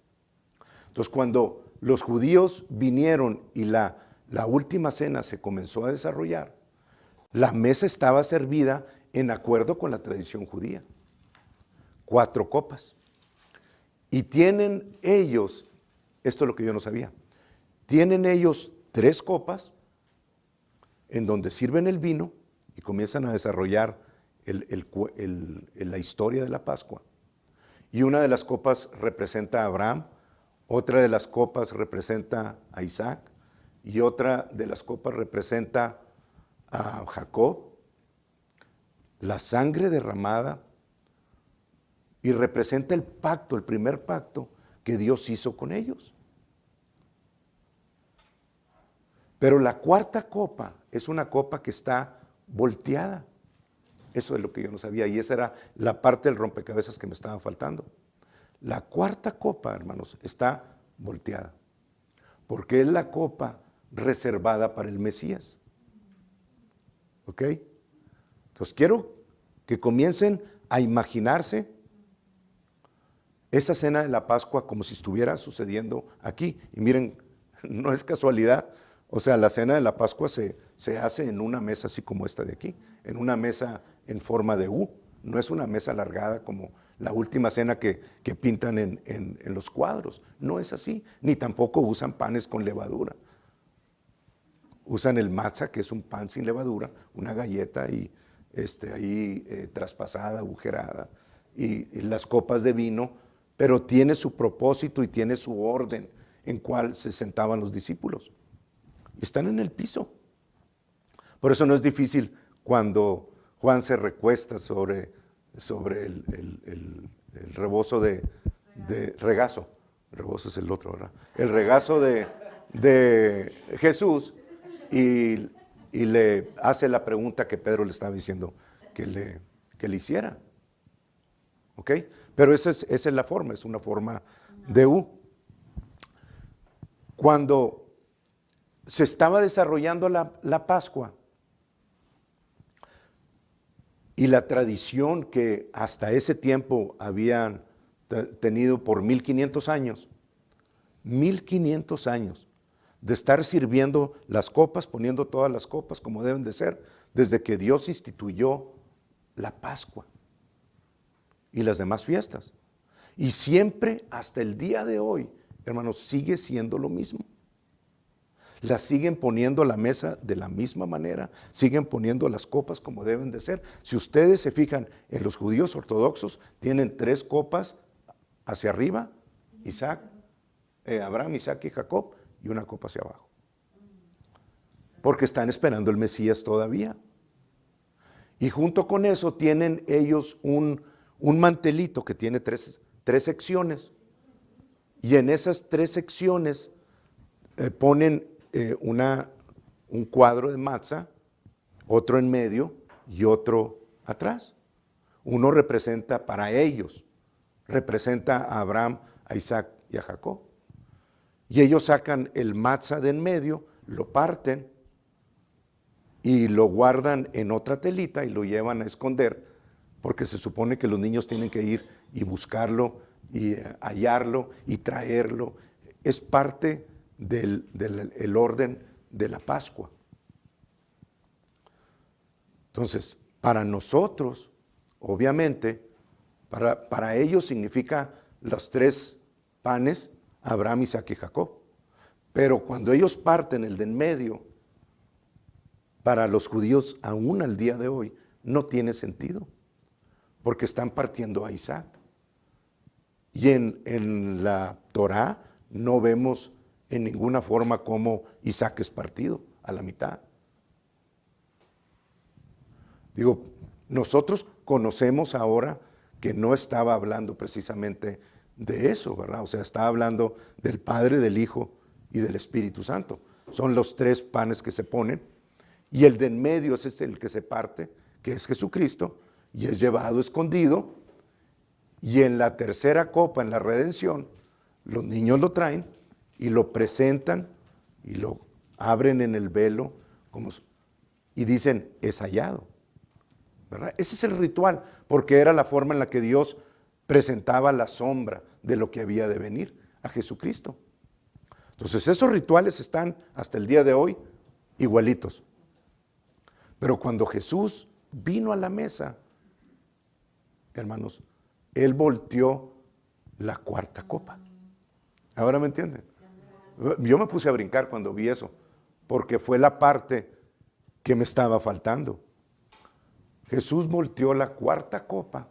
Entonces, cuando los judíos vinieron y la última cena se comenzó a desarrollar, la mesa estaba servida en acuerdo con la tradición judía. 4 copas. Y tienen ellos, esto es lo que yo no sabía, tienen ellos 3 copas en donde sirven el vino y comienzan a desarrollar la historia de la Pascua. Y una de las copas representa a Abraham, otra de las copas representa a Isaac y otra de las copas representa a Jacob, la sangre derramada, y representa el pacto, el primer pacto que Dios hizo con ellos. Pero la cuarta copa es una copa que está volteada. Eso es lo que yo no sabía, y esa era la parte del rompecabezas que me estaba faltando. La cuarta copa, hermanos, está volteada, porque es la copa reservada para el Mesías. ¿Ok? Entonces quiero que comiencen a imaginarse esa cena de la Pascua como si estuviera sucediendo aquí. Y miren, no es casualidad. O sea, la cena de la Pascua se hace en una mesa así como esta de aquí, en una mesa en forma de U. No es una mesa alargada como la última cena que pintan en los cuadros. No es así. Ni tampoco usan panes con levadura. Usan el matzah, que es un pan sin levadura, una galleta ahí traspasada, agujerada, y las copas de vino, pero tiene su propósito y tiene su orden en cual se sentaban los discípulos. Y están en el piso. Por eso no es difícil cuando Juan se recuesta sobre el rebozo de regazo. El rebozo es el otro, ¿verdad? El regazo de Jesús y le hace la pregunta que Pedro le estaba diciendo que le hiciera. ¿Ok? Pero esa es la forma, es una forma de U. Cuando se estaba desarrollando la Pascua y la tradición que hasta ese tiempo habían tenido por 1500 años, 1500 años de estar sirviendo las copas, poniendo todas las copas como deben de ser, desde que Dios instituyó la Pascua y las demás fiestas. Y siempre hasta el día de hoy, hermanos, sigue siendo lo mismo. Las siguen poniendo a la mesa de la misma manera, siguen poniendo las copas como deben de ser. Si ustedes se fijan en los judíos ortodoxos, tienen 3 copas hacia arriba, Abraham, Isaac y Jacob, y una copa hacia abajo. Porque están esperando el Mesías todavía. Y junto con eso tienen ellos un mantelito que tiene tres secciones. Y en esas 3 secciones ponen un cuadro de matzah, otro en medio y otro atrás. Uno representa para ellos, representa a Abraham, a Isaac y a Jacob. Y ellos sacan el matzah de en medio, lo parten y lo guardan en otra telita y lo llevan a esconder, porque se supone que los niños tienen que ir y buscarlo y hallarlo y traerlo. Es parte del orden de la Pascua. Entonces, para nosotros, obviamente, para ellos significa los 3 panes, Abraham, Isaac y Jacob. Pero cuando ellos parten el de en medio, para los judíos aún al día de hoy, no tiene sentido, porque están partiendo a Isaac. Y en la Torá no vemos en ninguna forma cómo Isaac es partido a la mitad. Digo, nosotros conocemos ahora que no estaba hablando precisamente de eso, ¿verdad? O sea, estaba hablando del Padre, del Hijo y del Espíritu Santo. Son los 3 panes que se ponen, y el de en medio ese es el que se parte, que es Jesucristo, y es llevado escondido. Y en la tercera copa, en la redención, los niños lo traen y lo presentan y lo abren en el velo y dicen, es hallado, ¿verdad? Ese es el ritual, porque era la forma en la que Dios presentaba la sombra de lo que había de venir, a Jesucristo. Entonces esos rituales están hasta el día de hoy igualitos. Pero cuando Jesús vino a la mesa, hermanos, Él volteó la 4ª copa. ¿Ahora me entienden? Yo me puse a brincar cuando vi eso, porque fue la parte que me estaba faltando. Jesús volteó la 4ª copa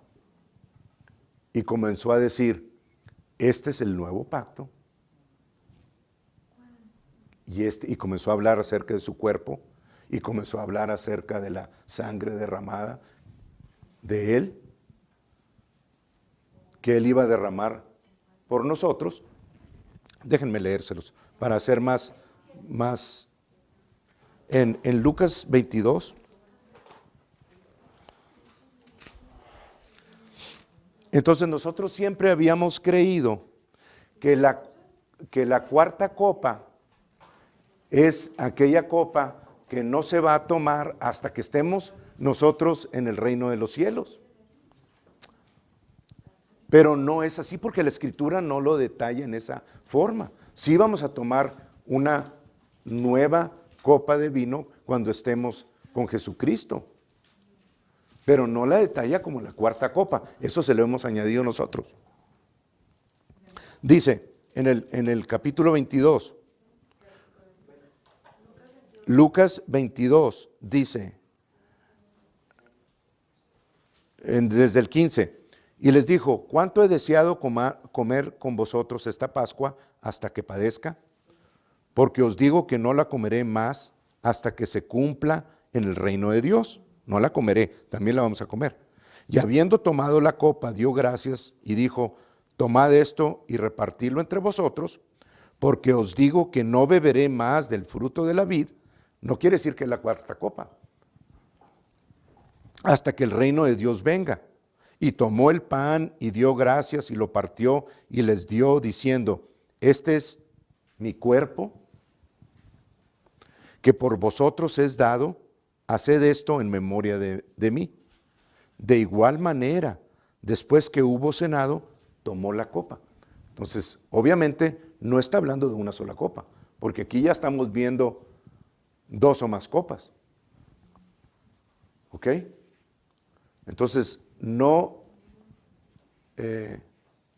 y comenzó a decir, este es el nuevo pacto. Y comenzó a hablar acerca de su cuerpo, y comenzó a hablar acerca de la sangre derramada de Él, que Él iba a derramar por nosotros. Déjenme leérselos para hacer más en Lucas 22. Entonces nosotros siempre habíamos creído que que la cuarta copa es aquella copa que no se va a tomar hasta que estemos nosotros en el reino de los cielos. Pero no es así porque la Escritura no lo detalla en esa forma. Sí vamos a tomar una nueva copa de vino cuando estemos con Jesucristo, pero no la detalla como la cuarta copa. Eso se lo hemos añadido nosotros. Dice en el capítulo 22, Lucas 22 dice, desde el 15, y les dijo, ¿cuánto he deseado comer con vosotros esta Pascua hasta que padezca? Porque os digo que no la comeré más hasta que se cumpla en el reino de Dios. No la comeré, también la vamos a comer. Y habiendo tomado la copa, dio gracias y dijo, tomad esto y repartidlo entre vosotros, porque os digo que no beberé más del fruto de la vid. No quiere decir que es la cuarta copa, hasta que el reino de Dios venga. Y tomó el pan y dio gracias y lo partió y les dio diciendo, este es mi cuerpo, que por vosotros es dado, haced esto en memoria de mí. De igual manera, después que hubo cenado, tomó la copa. Entonces, obviamente, no está hablando de una sola copa, porque aquí ya estamos viendo dos o más copas. ¿Ok? Entonces, no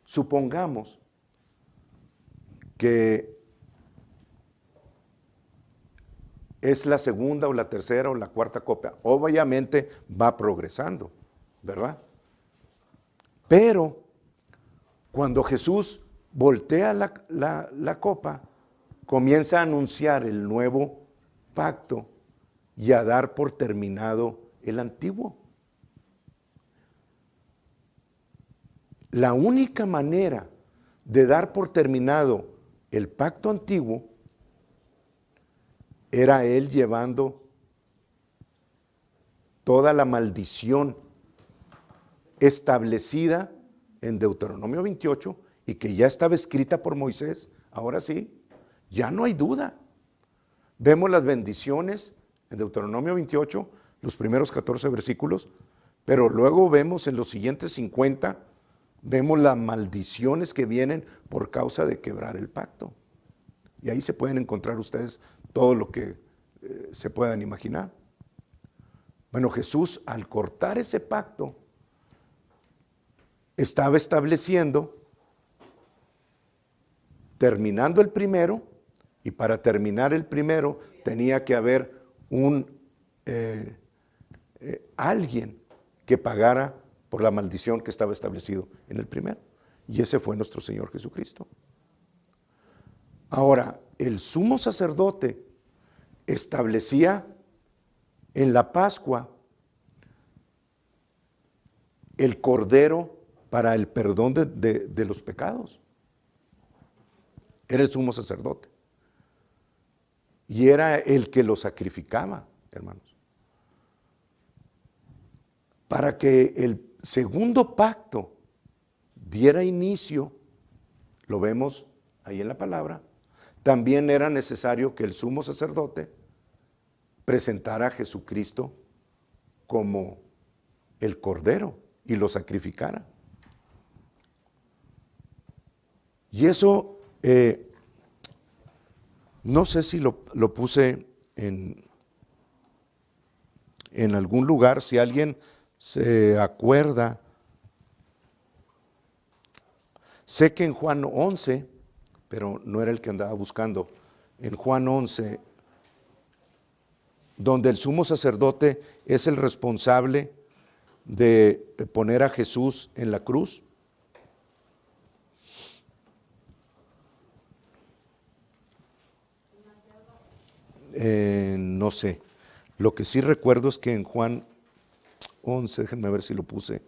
supongamos que es la segunda o la tercera o la cuarta copa. Obviamente va progresando, ¿verdad? Pero cuando Jesús voltea la copa, comienza a anunciar el nuevo pacto y a dar por terminado el antiguo. La única manera de dar por terminado el pacto antiguo era él llevando toda la maldición establecida en Deuteronomio 28 y que ya estaba escrita por Moisés. Ahora sí, ya no hay duda. Vemos las bendiciones en Deuteronomio 28, los primeros 14 versículos, pero luego vemos en los siguientes 50, vemos las maldiciones que vienen por causa de quebrar el pacto. Y ahí se pueden encontrar ustedes todo lo que se puedan imaginar. Bueno, Jesús al cortar ese pacto estaba estableciendo, terminando el primero, y para terminar el primero tenía que haber alguien que pagara por la maldición que estaba establecido en el primero. Y ese fue nuestro Señor Jesucristo. Ahora, el sumo sacerdote establecía en la Pascua el cordero para el perdón de los pecados. Era el sumo sacerdote. Y era el que lo sacrificaba, hermanos. Para que el segundo pacto diera inicio, lo vemos ahí en la palabra, también era necesario que el sumo sacerdote presentara a Jesucristo como el cordero y lo sacrificara. Y eso, no sé si lo puse en algún lugar, si alguien se acuerda. Sé que en Juan 11, pero no era el que andaba buscando, en Juan 11, donde el sumo sacerdote es el responsable de poner a Jesús en la cruz. No sé. Lo que sí recuerdo es que en Juan 11, déjenme ver si lo puse,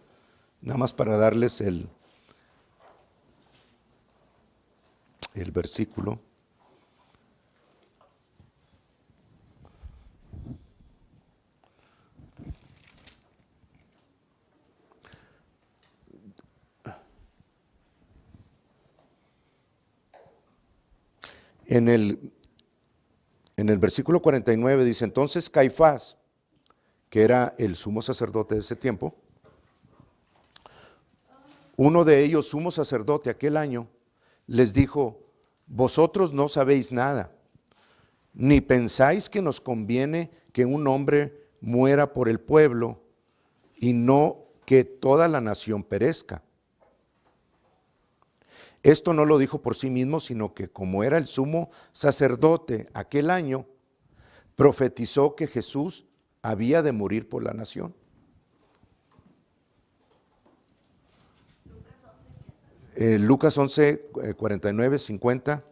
nada más para darles el versículo. En el versículo 49 dice, entonces Caifás, que era el sumo sacerdote de ese tiempo, uno de ellos, sumo sacerdote aquel año, les dijo, vosotros no sabéis nada, ni pensáis que nos conviene que un hombre muera por el pueblo y no que toda la nación perezca. Esto no lo dijo por sí mismo, sino que como era el sumo sacerdote aquel año, profetizó que Jesús había de morir por la nación. Lucas 11, 49, 50,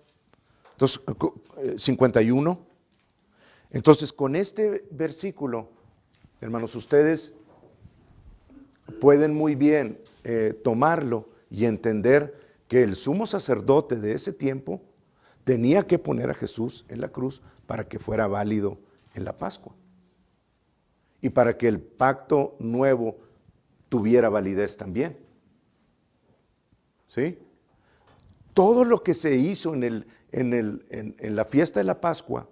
entonces, 51. Entonces, con este versículo, hermanos, ustedes pueden muy bien tomarlo y entender que el sumo sacerdote de ese tiempo tenía que poner a Jesús en la cruz para que fuera válido en la Pascua y para que el pacto nuevo tuviera validez también. ¿Sí? Todo lo que se hizo en la fiesta de la Pascua,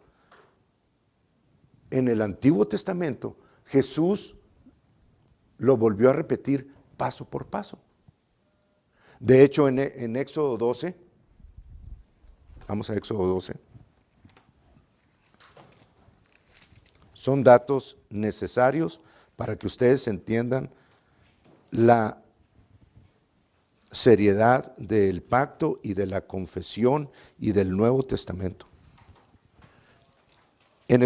en el Antiguo Testamento, Jesús lo volvió a repetir paso por paso. De hecho, en Éxodo 12, vamos a Éxodo 12, son datos necesarios para que ustedes entiendan la seriedad del pacto y de la confesión y del Nuevo Testamento. En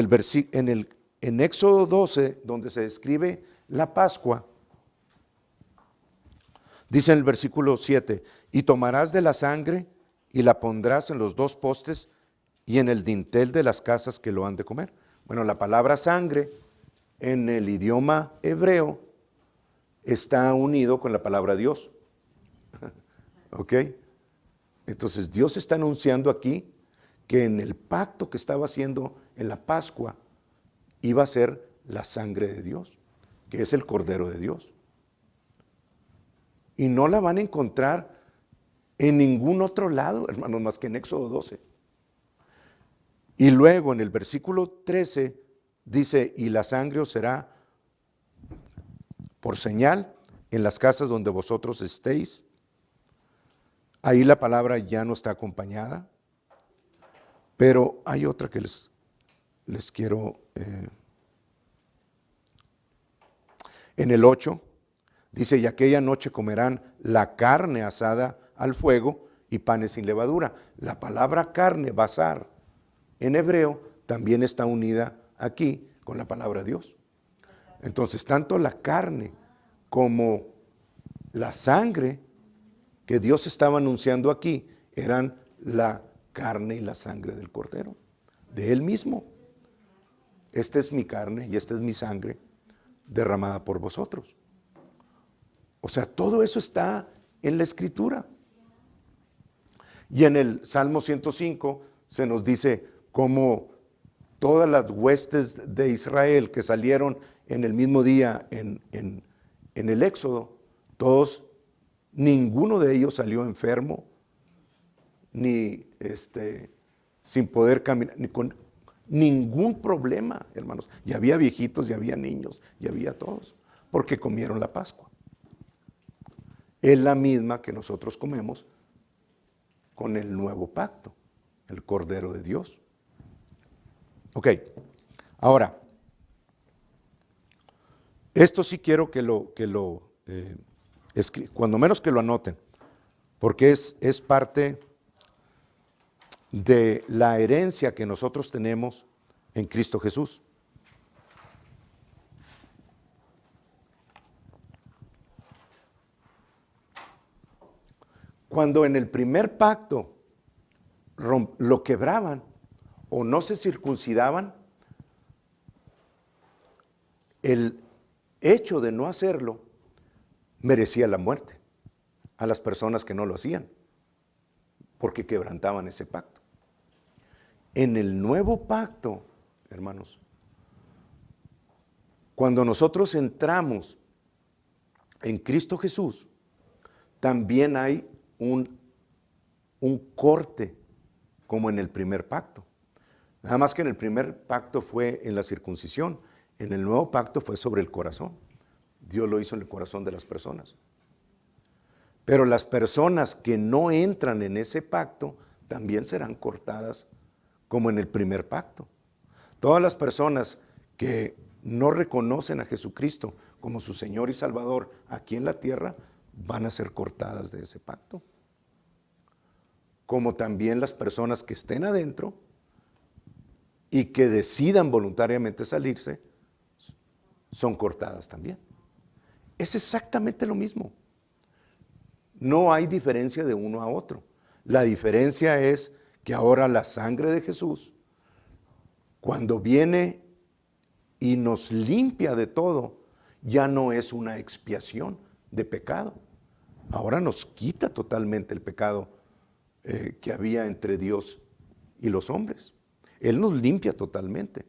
Éxodo 12, donde se describe la Pascua, dice en el versículo 7, y tomarás de la sangre y la pondrás en los dos postes y en el dintel de las casas que lo han de comer. Bueno, la palabra sangre en el idioma hebreo está unido con la palabra Dios. ¿Ok? Entonces Dios está anunciando aquí que en el pacto que estaba haciendo en la Pascua iba a ser la sangre de Dios, que es el Cordero de Dios. Y no la van a encontrar en ningún otro lado, hermanos, más que en Éxodo 12. Y luego en el versículo 13 dice, y la sangre os será por señal en las casas donde vosotros estéis. Ahí la palabra ya no está acompañada, pero hay otra que les quiero. En el 8 dice, y aquella noche comerán la carne asada al fuego y panes sin levadura. La palabra carne, basar, en hebreo también está unida aquí con la palabra Dios. Entonces, tanto la carne como la sangre que Dios estaba anunciando aquí eran la carne y la sangre del Cordero, de Él mismo. Esta es mi carne y esta es mi sangre derramada por vosotros. O sea, todo eso está en la Escritura. Y en el Salmo 105 se nos dice cómo todas las huestes de Israel que salieron en el mismo día en el Éxodo, todos, ninguno de ellos salió enfermo, ni sin poder caminar, ni con ningún problema, hermanos. Y había viejitos, y había niños, y había todos, porque comieron la Pascua. Es la misma que nosotros comemos con el nuevo pacto, el Cordero de Dios. Ok, ahora, esto sí quiero que cuando menos que lo anoten, porque es parte de la herencia que nosotros tenemos en Cristo Jesús. Cuando en el primer pacto lo quebraban o no se circuncidaban, el hecho de no hacerlo merecía la muerte a las personas que no lo hacían, porque quebrantaban ese pacto. En el nuevo pacto, hermanos, cuando nosotros entramos en Cristo Jesús, también hay un corte como en el primer pacto. Nada más que en el primer pacto fue en la circuncisión, en el nuevo pacto fue sobre el corazón. Dios lo hizo en el corazón de las personas. Pero las personas que no entran en ese pacto también serán cortadas como en el primer pacto. Todas las personas que no reconocen a Jesucristo como su Señor y Salvador aquí en la tierra van a ser cortadas de ese pacto. Como también las personas que estén adentro y que decidan voluntariamente salirse, son cortadas también. Es exactamente lo mismo. No hay diferencia de uno a otro. La diferencia es que ahora la sangre de Jesús, cuando viene y nos limpia de todo, ya no es una expiación de pecado. Ahora nos quita totalmente el pecado que había entre Dios y los hombres. Él nos limpia totalmente.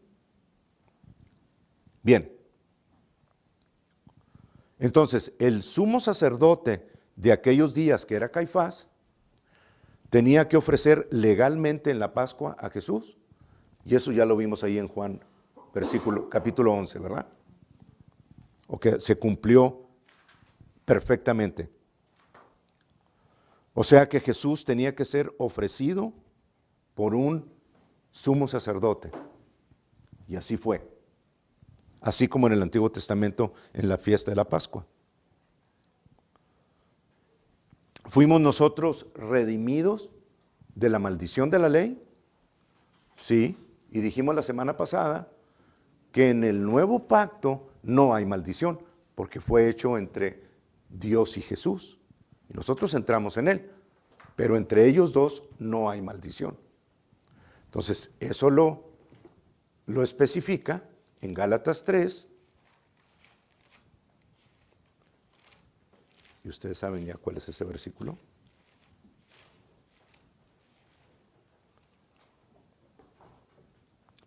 Bien. Entonces, el sumo sacerdote de aquellos días, que era Caifás, tenía que ofrecer legalmente en la Pascua a Jesús. Y eso ya lo vimos ahí en Juan, capítulo 11, ¿verdad? O que se cumplió perfectamente. O sea que Jesús tenía que ser ofrecido por un sumo sacerdote. Y así fue. Así como en el Antiguo Testamento en la fiesta de la Pascua. ¿Fuimos nosotros redimidos de la maldición de la ley? Sí, y dijimos la semana pasada que en el nuevo pacto no hay maldición, porque fue hecho entre Dios y Jesús. Y nosotros entramos en él, pero entre ellos dos no hay maldición. Entonces, eso lo especifica en Gálatas 3. Y ustedes saben ya cuál es ese versículo.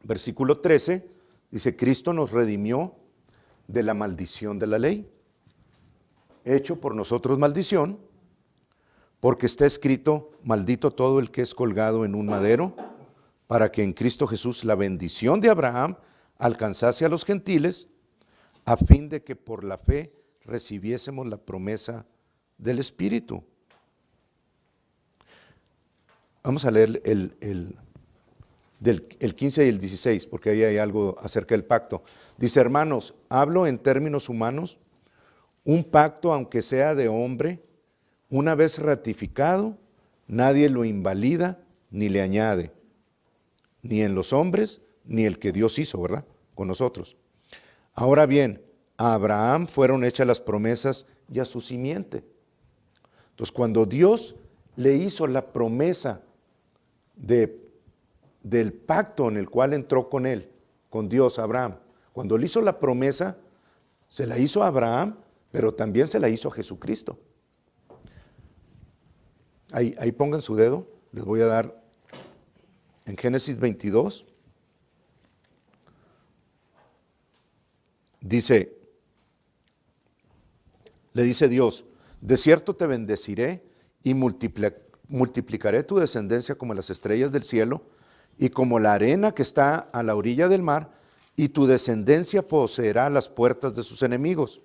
Versículo 13 dice: Cristo nos redimió de la maldición de la ley, hecho por nosotros maldición, porque está escrito: maldito todo el que es colgado en un madero, para que en Cristo Jesús la bendición de Abraham alcanzase a los gentiles, a fin de que por la fe recibiésemos la promesa del Espíritu. Vamos a leer el 15 y el 16, porque ahí hay algo acerca del pacto. Dice: hermanos, hablo en términos humanos, un pacto, aunque sea de hombre, una vez ratificado, nadie lo invalida ni le añade, ni en los hombres, ni el que Dios hizo, ¿verdad?, con nosotros. Ahora bien, a Abraham fueron hechas las promesas y a su simiente. Entonces, cuando Dios le hizo la promesa del pacto en el cual entró con él, con Dios, Abraham, cuando le hizo la promesa, se la hizo a Abraham, pero también se la hizo a Jesucristo. Ahí pongan su dedo, les voy a dar en Génesis 22. Le dice Dios: de cierto te bendeciré y multiplicaré tu descendencia como las estrellas del cielo y como la arena que está a la orilla del mar, y tu descendencia poseerá las puertas de sus enemigos.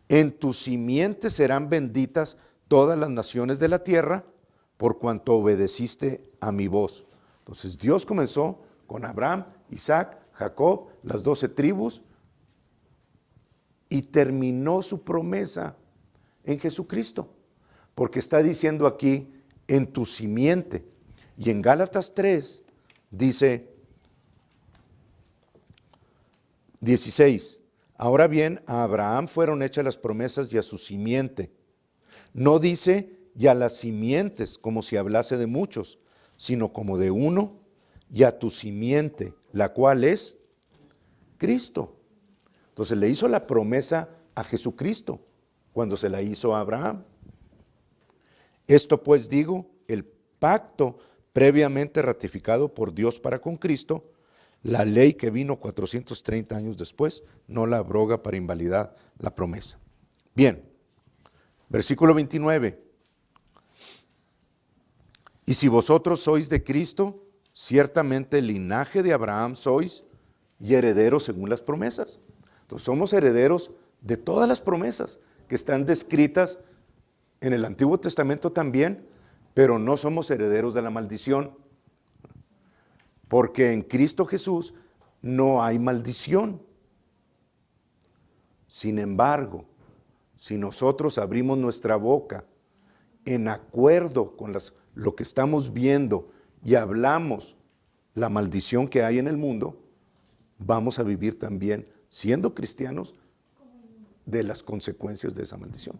En tu simiente serán benditas todas las naciones de la tierra, por cuanto obedeciste a mi voz. Entonces Dios comenzó con Abraham, Isaac, Jacob, las 12 tribus, y terminó su promesa en Jesucristo, porque está diciendo aquí: en tu simiente. Y en Gálatas 3 dice 16: ahora bien, a Abraham fueron hechas las promesas y a su simiente. No dice y a las simientes como si hablase de muchos, sino como de uno, y a tu simiente, la cual es Cristo. Entonces le hizo la promesa a Jesucristo cuando se la hizo a Abraham. Esto pues digo, el pacto previamente ratificado por Dios para con Cristo, la ley que vino 430 años después, no la abroga para invalidar la promesa. Bien, versículo 29. Y si vosotros sois de Cristo, ciertamente el linaje de Abraham sois y herederos según las promesas. Entonces somos herederos de todas las promesas que están descritas en el Antiguo Testamento también, pero no somos herederos de la maldición, porque en Cristo Jesús no hay maldición. Sin embargo, si nosotros abrimos nuestra boca en acuerdo con lo que estamos viendo y hablamos la maldición que hay en el mundo, vamos a vivir también, siendo cristianos, de las consecuencias de esa maldición.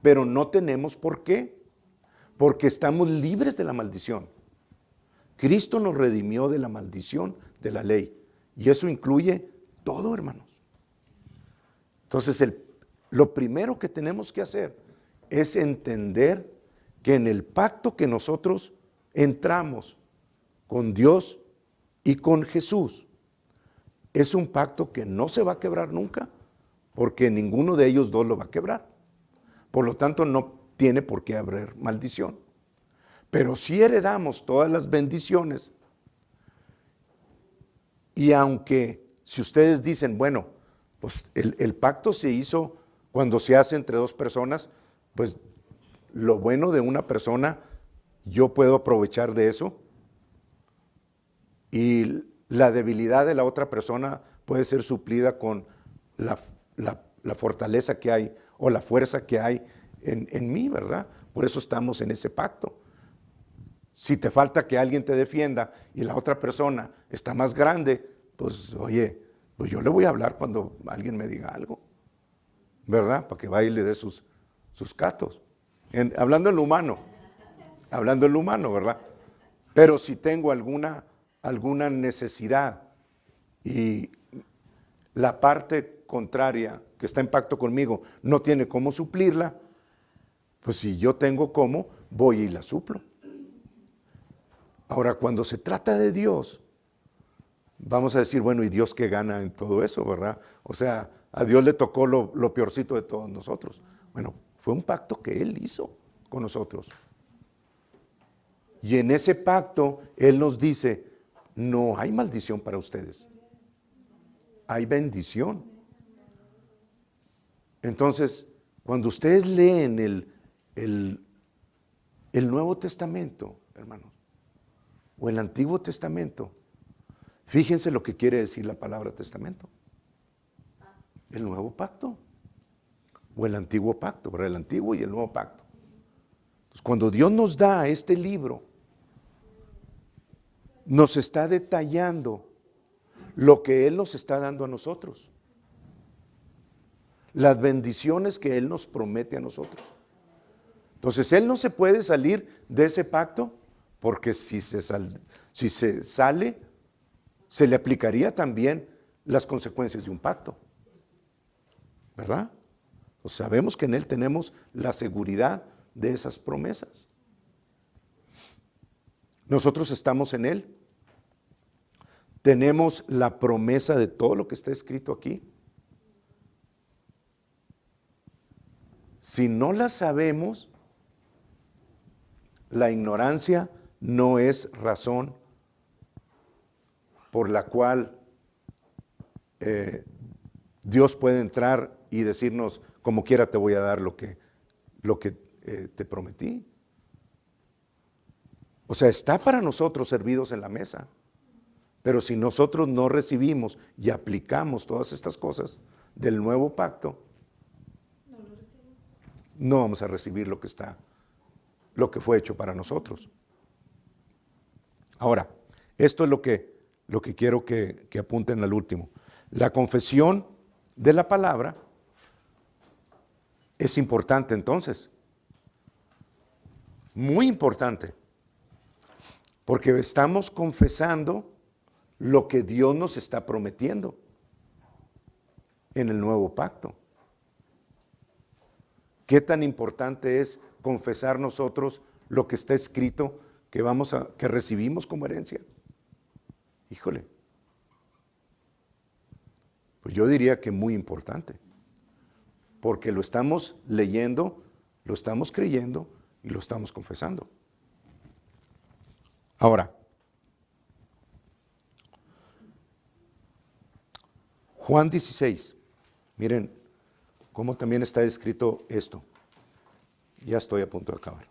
Pero no tenemos por qué, porque estamos libres de la maldición. Cristo nos redimió de la maldición de la ley, y eso incluye todo, hermanos. Entonces, lo primero que tenemos que hacer es entender que en el pacto que nosotros entramos con Dios y con Jesús, es un pacto que no se va a quebrar nunca, porque ninguno de ellos dos lo va a quebrar. Por lo tanto, no tiene por qué haber maldición. Pero sí heredamos todas las bendiciones. Y aunque, si ustedes dicen, bueno, pues el pacto se hizo cuando se hace entre dos personas, pues lo bueno de una persona, yo puedo aprovechar de eso. Y la debilidad de la otra persona puede ser suplida con la fortaleza que hay o la fuerza que hay en mí, ¿verdad? Por eso estamos en ese pacto. Si te falta que alguien te defienda y la otra persona está más grande, pues oye, pues yo le voy a hablar cuando alguien me diga algo, ¿verdad? Para que vaya y le dé sus catos. Hablando en lo humano, ¿verdad? Pero si tengo alguna necesidad y la parte contraria que está en pacto conmigo no tiene cómo suplirla, pues si yo tengo cómo, voy y la suplo. Ahora, cuando se trata de Dios, vamos a decir, bueno, ¿y Dios qué gana en todo eso, verdad? O sea, a Dios le tocó lo peorcito de todos nosotros. Bueno, fue un pacto que Él hizo con nosotros. Y en ese pacto, Él nos dice, no hay maldición para ustedes. Hay bendición. Entonces, cuando ustedes leen el Nuevo Testamento, hermanos, o el Antiguo Testamento, fíjense lo que quiere decir la palabra testamento. El nuevo pacto, o el antiguo pacto, ¿verdad? El antiguo y el nuevo pacto. Entonces, cuando Dios nos da este libro, nos está detallando lo que Él nos está dando a nosotros, las bendiciones que Él nos promete a nosotros. Entonces, Él no se puede salir de ese pacto, porque si se sale, se le aplicaría también las consecuencias de un pacto, ¿verdad? Pues sabemos que en Él tenemos la seguridad de esas promesas. Nosotros estamos en Él. Tenemos la promesa de todo lo que está escrito aquí. Si no la sabemos, la ignorancia no es razón por la cual Dios puede entrar y decirnos, como quiera te voy a dar lo que te prometí. O sea, está para nosotros servidos en la mesa, pero si nosotros no recibimos y aplicamos todas estas cosas del nuevo pacto, no vamos a recibir lo que fue hecho para nosotros. Ahora, esto es lo que quiero que apunten al último. La confesión de la palabra es importante entonces, muy importante, porque estamos confesando lo que Dios nos está prometiendo en el nuevo pacto. ¿Qué tan importante es confesar nosotros lo que está escrito que recibimos como herencia? Híjole, pues yo diría que muy importante, porque lo estamos leyendo, lo estamos creyendo y lo estamos confesando. Ahora, Juan 16, miren cómo también está escrito esto. Ya estoy a punto de acabar.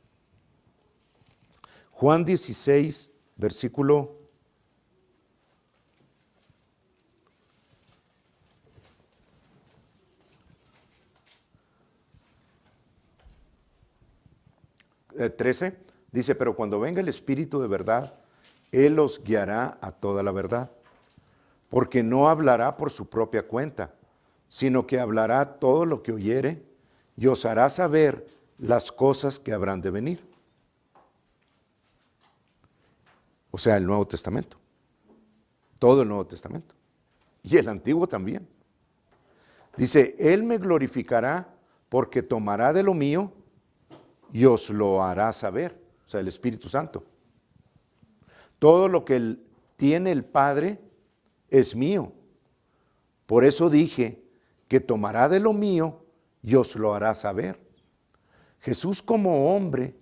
Juan 16, versículo 13, dice, pero cuando venga el Espíritu de verdad, Él os guiará a toda la verdad, porque no hablará por su propia cuenta, sino que hablará todo lo que oyere y os hará saber las cosas que habrán de venir. O sea, el Nuevo Testamento. Todo el Nuevo Testamento. Y el Antiguo también. Dice, Él me glorificará porque tomará de lo mío y os lo hará saber. O sea, el Espíritu Santo. Todo lo que tiene el Padre es mío. Por eso dije que tomará de lo mío y os lo hará saber. Jesús como hombre,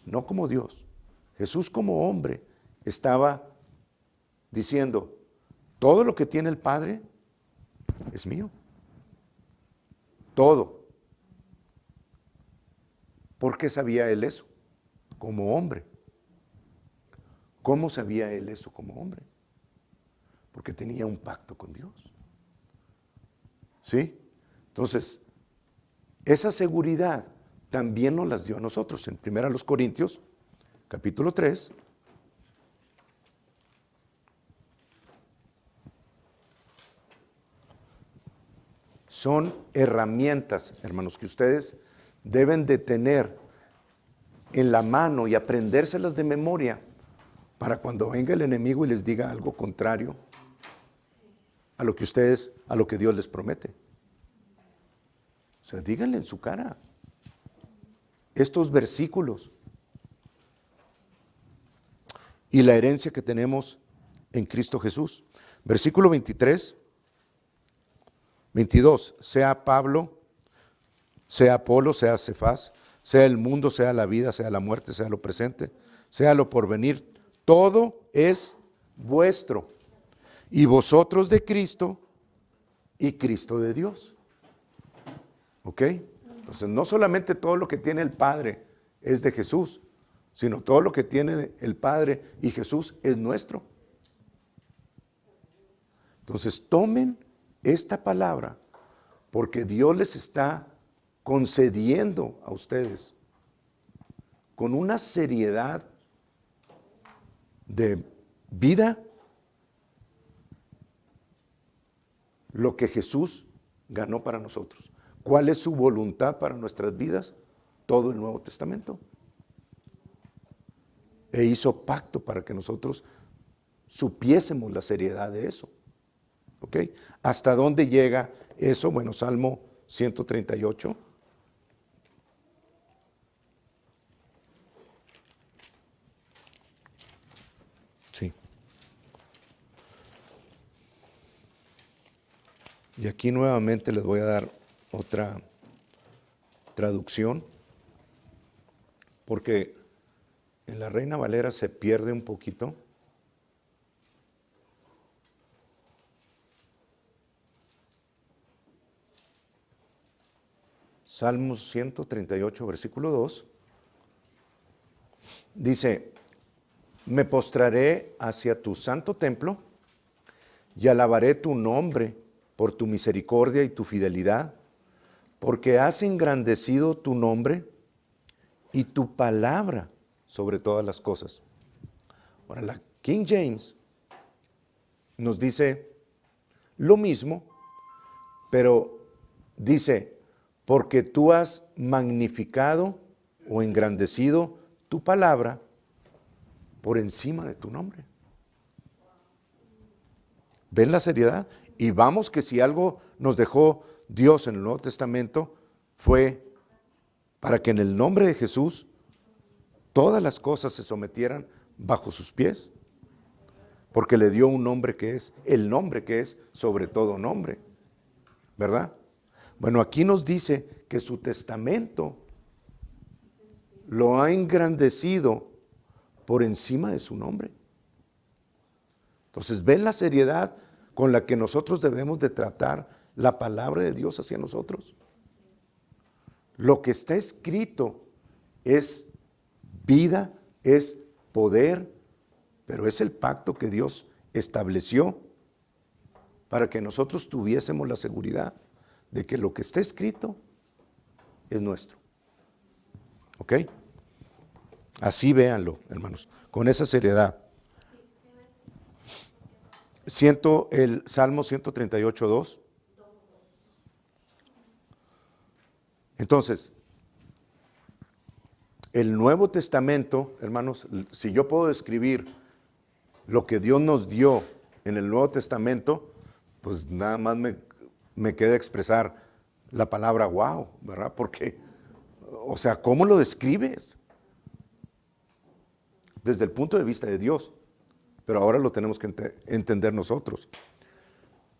no como Dios, Jesús como hombre estaba diciendo, todo lo que tiene el Padre es mío. Todo. ¿Por qué sabía él eso? Como hombre. ¿Cómo sabía él eso como hombre? Porque tenía un pacto con Dios. ¿Sí? Entonces, esa seguridad también nos las dio a nosotros. En 1 Corintios, capítulo 3. Son herramientas, hermanos, que ustedes deben de tener en la mano y aprendérselas de memoria para cuando venga el enemigo y les diga algo contrario a lo que Dios les promete. O sea, díganle en su cara estos versículos y la herencia que tenemos en Cristo Jesús. Versículo 23, 22, sea Pablo, sea Apolo, sea Cefás, sea el mundo, sea la vida, sea la muerte, sea lo presente, sea lo porvenir, todo es vuestro, y vosotros de Cristo, y Cristo de Dios. ¿Ok? Entonces, no solamente todo lo que tiene el Padre es de Jesús, sino todo lo que tiene el Padre y Jesús es nuestro. Entonces, tomen esta palabra porque Dios les está concediendo a ustedes con una seriedad de vida lo que Jesús ganó para nosotros. ¿Cuál es su voluntad para nuestras vidas? Todo el Nuevo Testamento. E hizo pacto para que nosotros supiésemos la seriedad de eso. ¿Ok? ¿Hasta dónde llega eso? Bueno, Salmo 138. Sí. Y aquí nuevamente les voy a dar otra traducción, porque en la Reina Valera se pierde un poquito. Salmos 138, versículo 2, dice, me postraré hacia tu santo templo y alabaré tu nombre por tu misericordia y tu fidelidad, porque has engrandecido tu nombre y tu palabra sobre todas las cosas. Ahora, la King James nos dice lo mismo, pero dice, porque tú has magnificado o engrandecido tu palabra por encima de tu nombre. ¿Ven la seriedad? Y vamos que si algo nos dejó Dios en el Nuevo Testamento fue para que en el nombre de Jesús todas las cosas se sometieran bajo sus pies, porque le dio un nombre que es el nombre que es sobre todo nombre, ¿verdad? Bueno, aquí nos dice que su testamento lo ha engrandecido por encima de su nombre. Entonces, ¿ven la seriedad con la que nosotros debemos de tratar la palabra de Dios hacia nosotros? Lo que está escrito es vida, es poder, pero es el pacto que Dios estableció para que nosotros tuviésemos la seguridad de que lo que está escrito es nuestro. ¿Ok? Así véanlo, hermanos, con esa seriedad. El Salmo 138:2. Entonces, el Nuevo Testamento, hermanos, si yo puedo describir lo que Dios nos dio en el Nuevo Testamento, pues nada más me queda expresar la palabra wow, ¿verdad? Porque, o sea, ¿cómo lo describes? Desde el punto de vista de Dios, pero ahora lo tenemos que entender nosotros.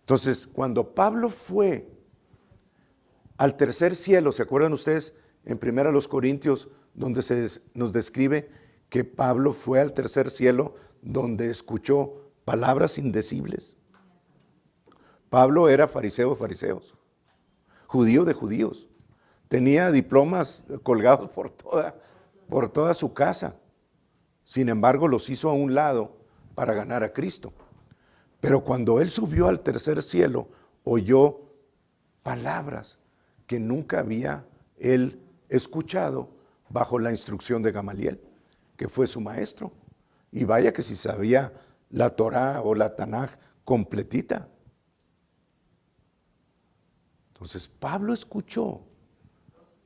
Entonces, cuando Pablo fue al tercer cielo, ¿se acuerdan ustedes en 1 Corintios, donde nos describe que Pablo fue al tercer cielo, donde escuchó palabras indecibles? Pablo era fariseo de fariseos, judío de judíos, tenía diplomas colgados por toda su casa. Sin embargo, los hizo a un lado para ganar a Cristo. Pero cuando él subió al tercer cielo, oyó palabras que nunca había él escuchado bajo la instrucción de Gamaliel, que fue su maestro. Y vaya que si sabía la Torá o la Tanaj completita. Entonces Pablo escuchó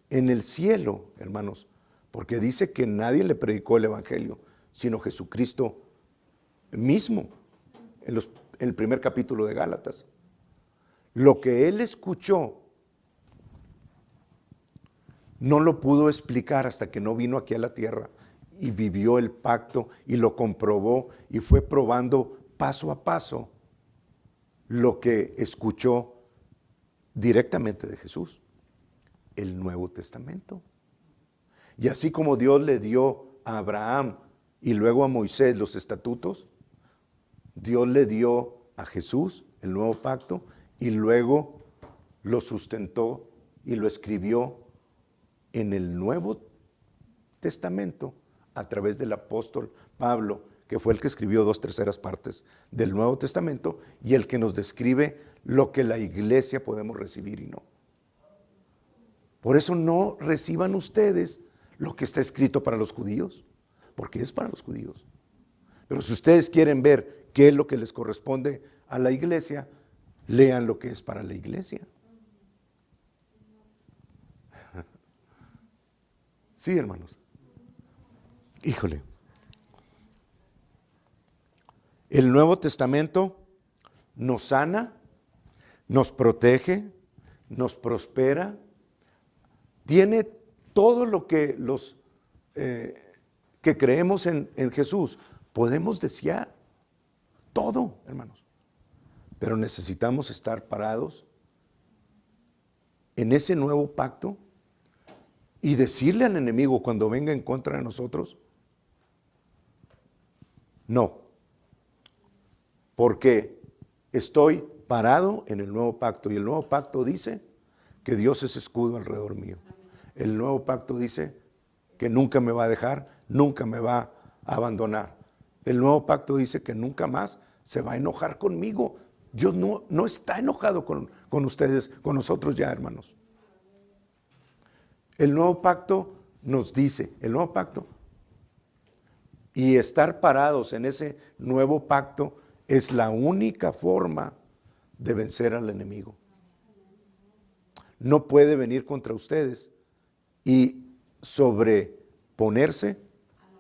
en el cielo, hermanos, porque dice que nadie le predicó el evangelio, sino Jesucristo mismo, en el primer capítulo de Gálatas. Lo que él escuchó no lo pudo explicar hasta que no vino aquí a la tierra y vivió el pacto y lo comprobó y fue probando paso a paso lo que escuchó directamente de Jesús, el Nuevo Testamento. Y así como Dios le dio a Abraham y luego a Moisés los estatutos, Dios le dio a Jesús el nuevo pacto y luego lo sustentó y lo escribió en el Nuevo Testamento a través del apóstol Pablo, que fue el que escribió 2/3 partes del Nuevo Testamento y el que nos describe lo que la iglesia podemos recibir y no. Por eso no reciban ustedes lo que está escrito para los judíos, porque es para los judíos. Pero si ustedes quieren ver qué es lo que les corresponde a la iglesia, lean lo que es para la iglesia. Sí, hermanos. Híjole. El Nuevo Testamento nos sana, nos protege, nos prospera, tiene todo lo que los que creemos en Jesús podemos desear, todo, hermanos. Pero necesitamos estar parados en ese nuevo pacto y decirle al enemigo cuando venga en contra de nosotros, no, porque estoy parado en el nuevo pacto y el nuevo pacto dice que Dios es escudo alrededor mío. El nuevo pacto dice que nunca me va a dejar, nunca me va a abandonar. El nuevo pacto dice que nunca más se va a enojar conmigo. Dios no está enojado con ustedes, con nosotros ya, hermanos. El nuevo pacto nos dice, el nuevo pacto, y estar parados en ese nuevo pacto es la única forma de vencer al enemigo. No puede venir contra ustedes y sobreponerse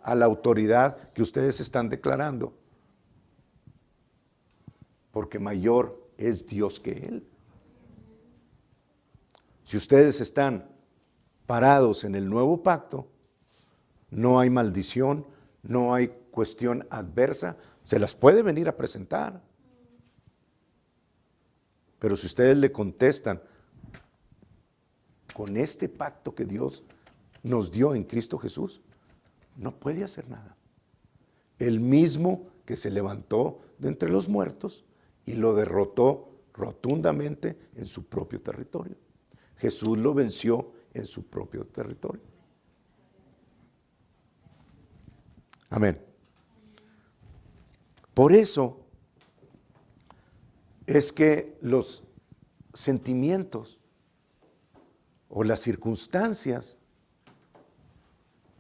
a la autoridad que ustedes están declarando, porque mayor es Dios que Él. Si ustedes están parados en el nuevo pacto, no hay maldición, no hay cuestión adversa, se las puede venir a presentar. Pero si ustedes le contestan con este pacto que Dios nos dio en Cristo Jesús, no puede hacer nada. el mismo que se levantó de entre los muertos y lo derrotó rotundamente en su propio territorio. Jesús lo venció en su propio territorio. Amén. Por eso es que los sentimientos o las circunstancias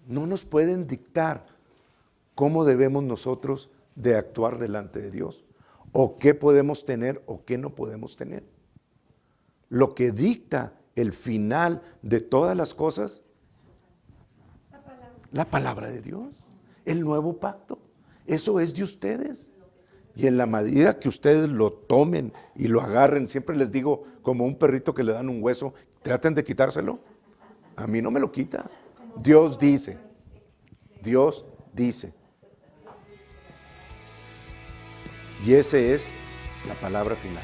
no nos pueden dictar cómo debemos nosotros de actuar delante de Dios, o qué podemos tener o qué no podemos tener. Lo que dicta el final de todas las cosas, la palabra de Dios, el nuevo pacto. Eso es de ustedes. Y en la medida que ustedes lo tomen y lo agarren, siempre les digo, como un perrito que le dan un hueso, traten de quitárselo. A mí no me lo quitas. Dios dice. Dios dice. Y esa es la palabra final.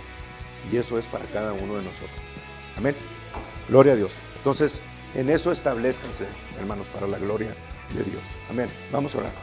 Y eso es para cada uno de nosotros. Amén. Gloria a Dios. Entonces, en eso establezcanse, hermanos, para la gloria de Dios. Amén. Vamos a orar.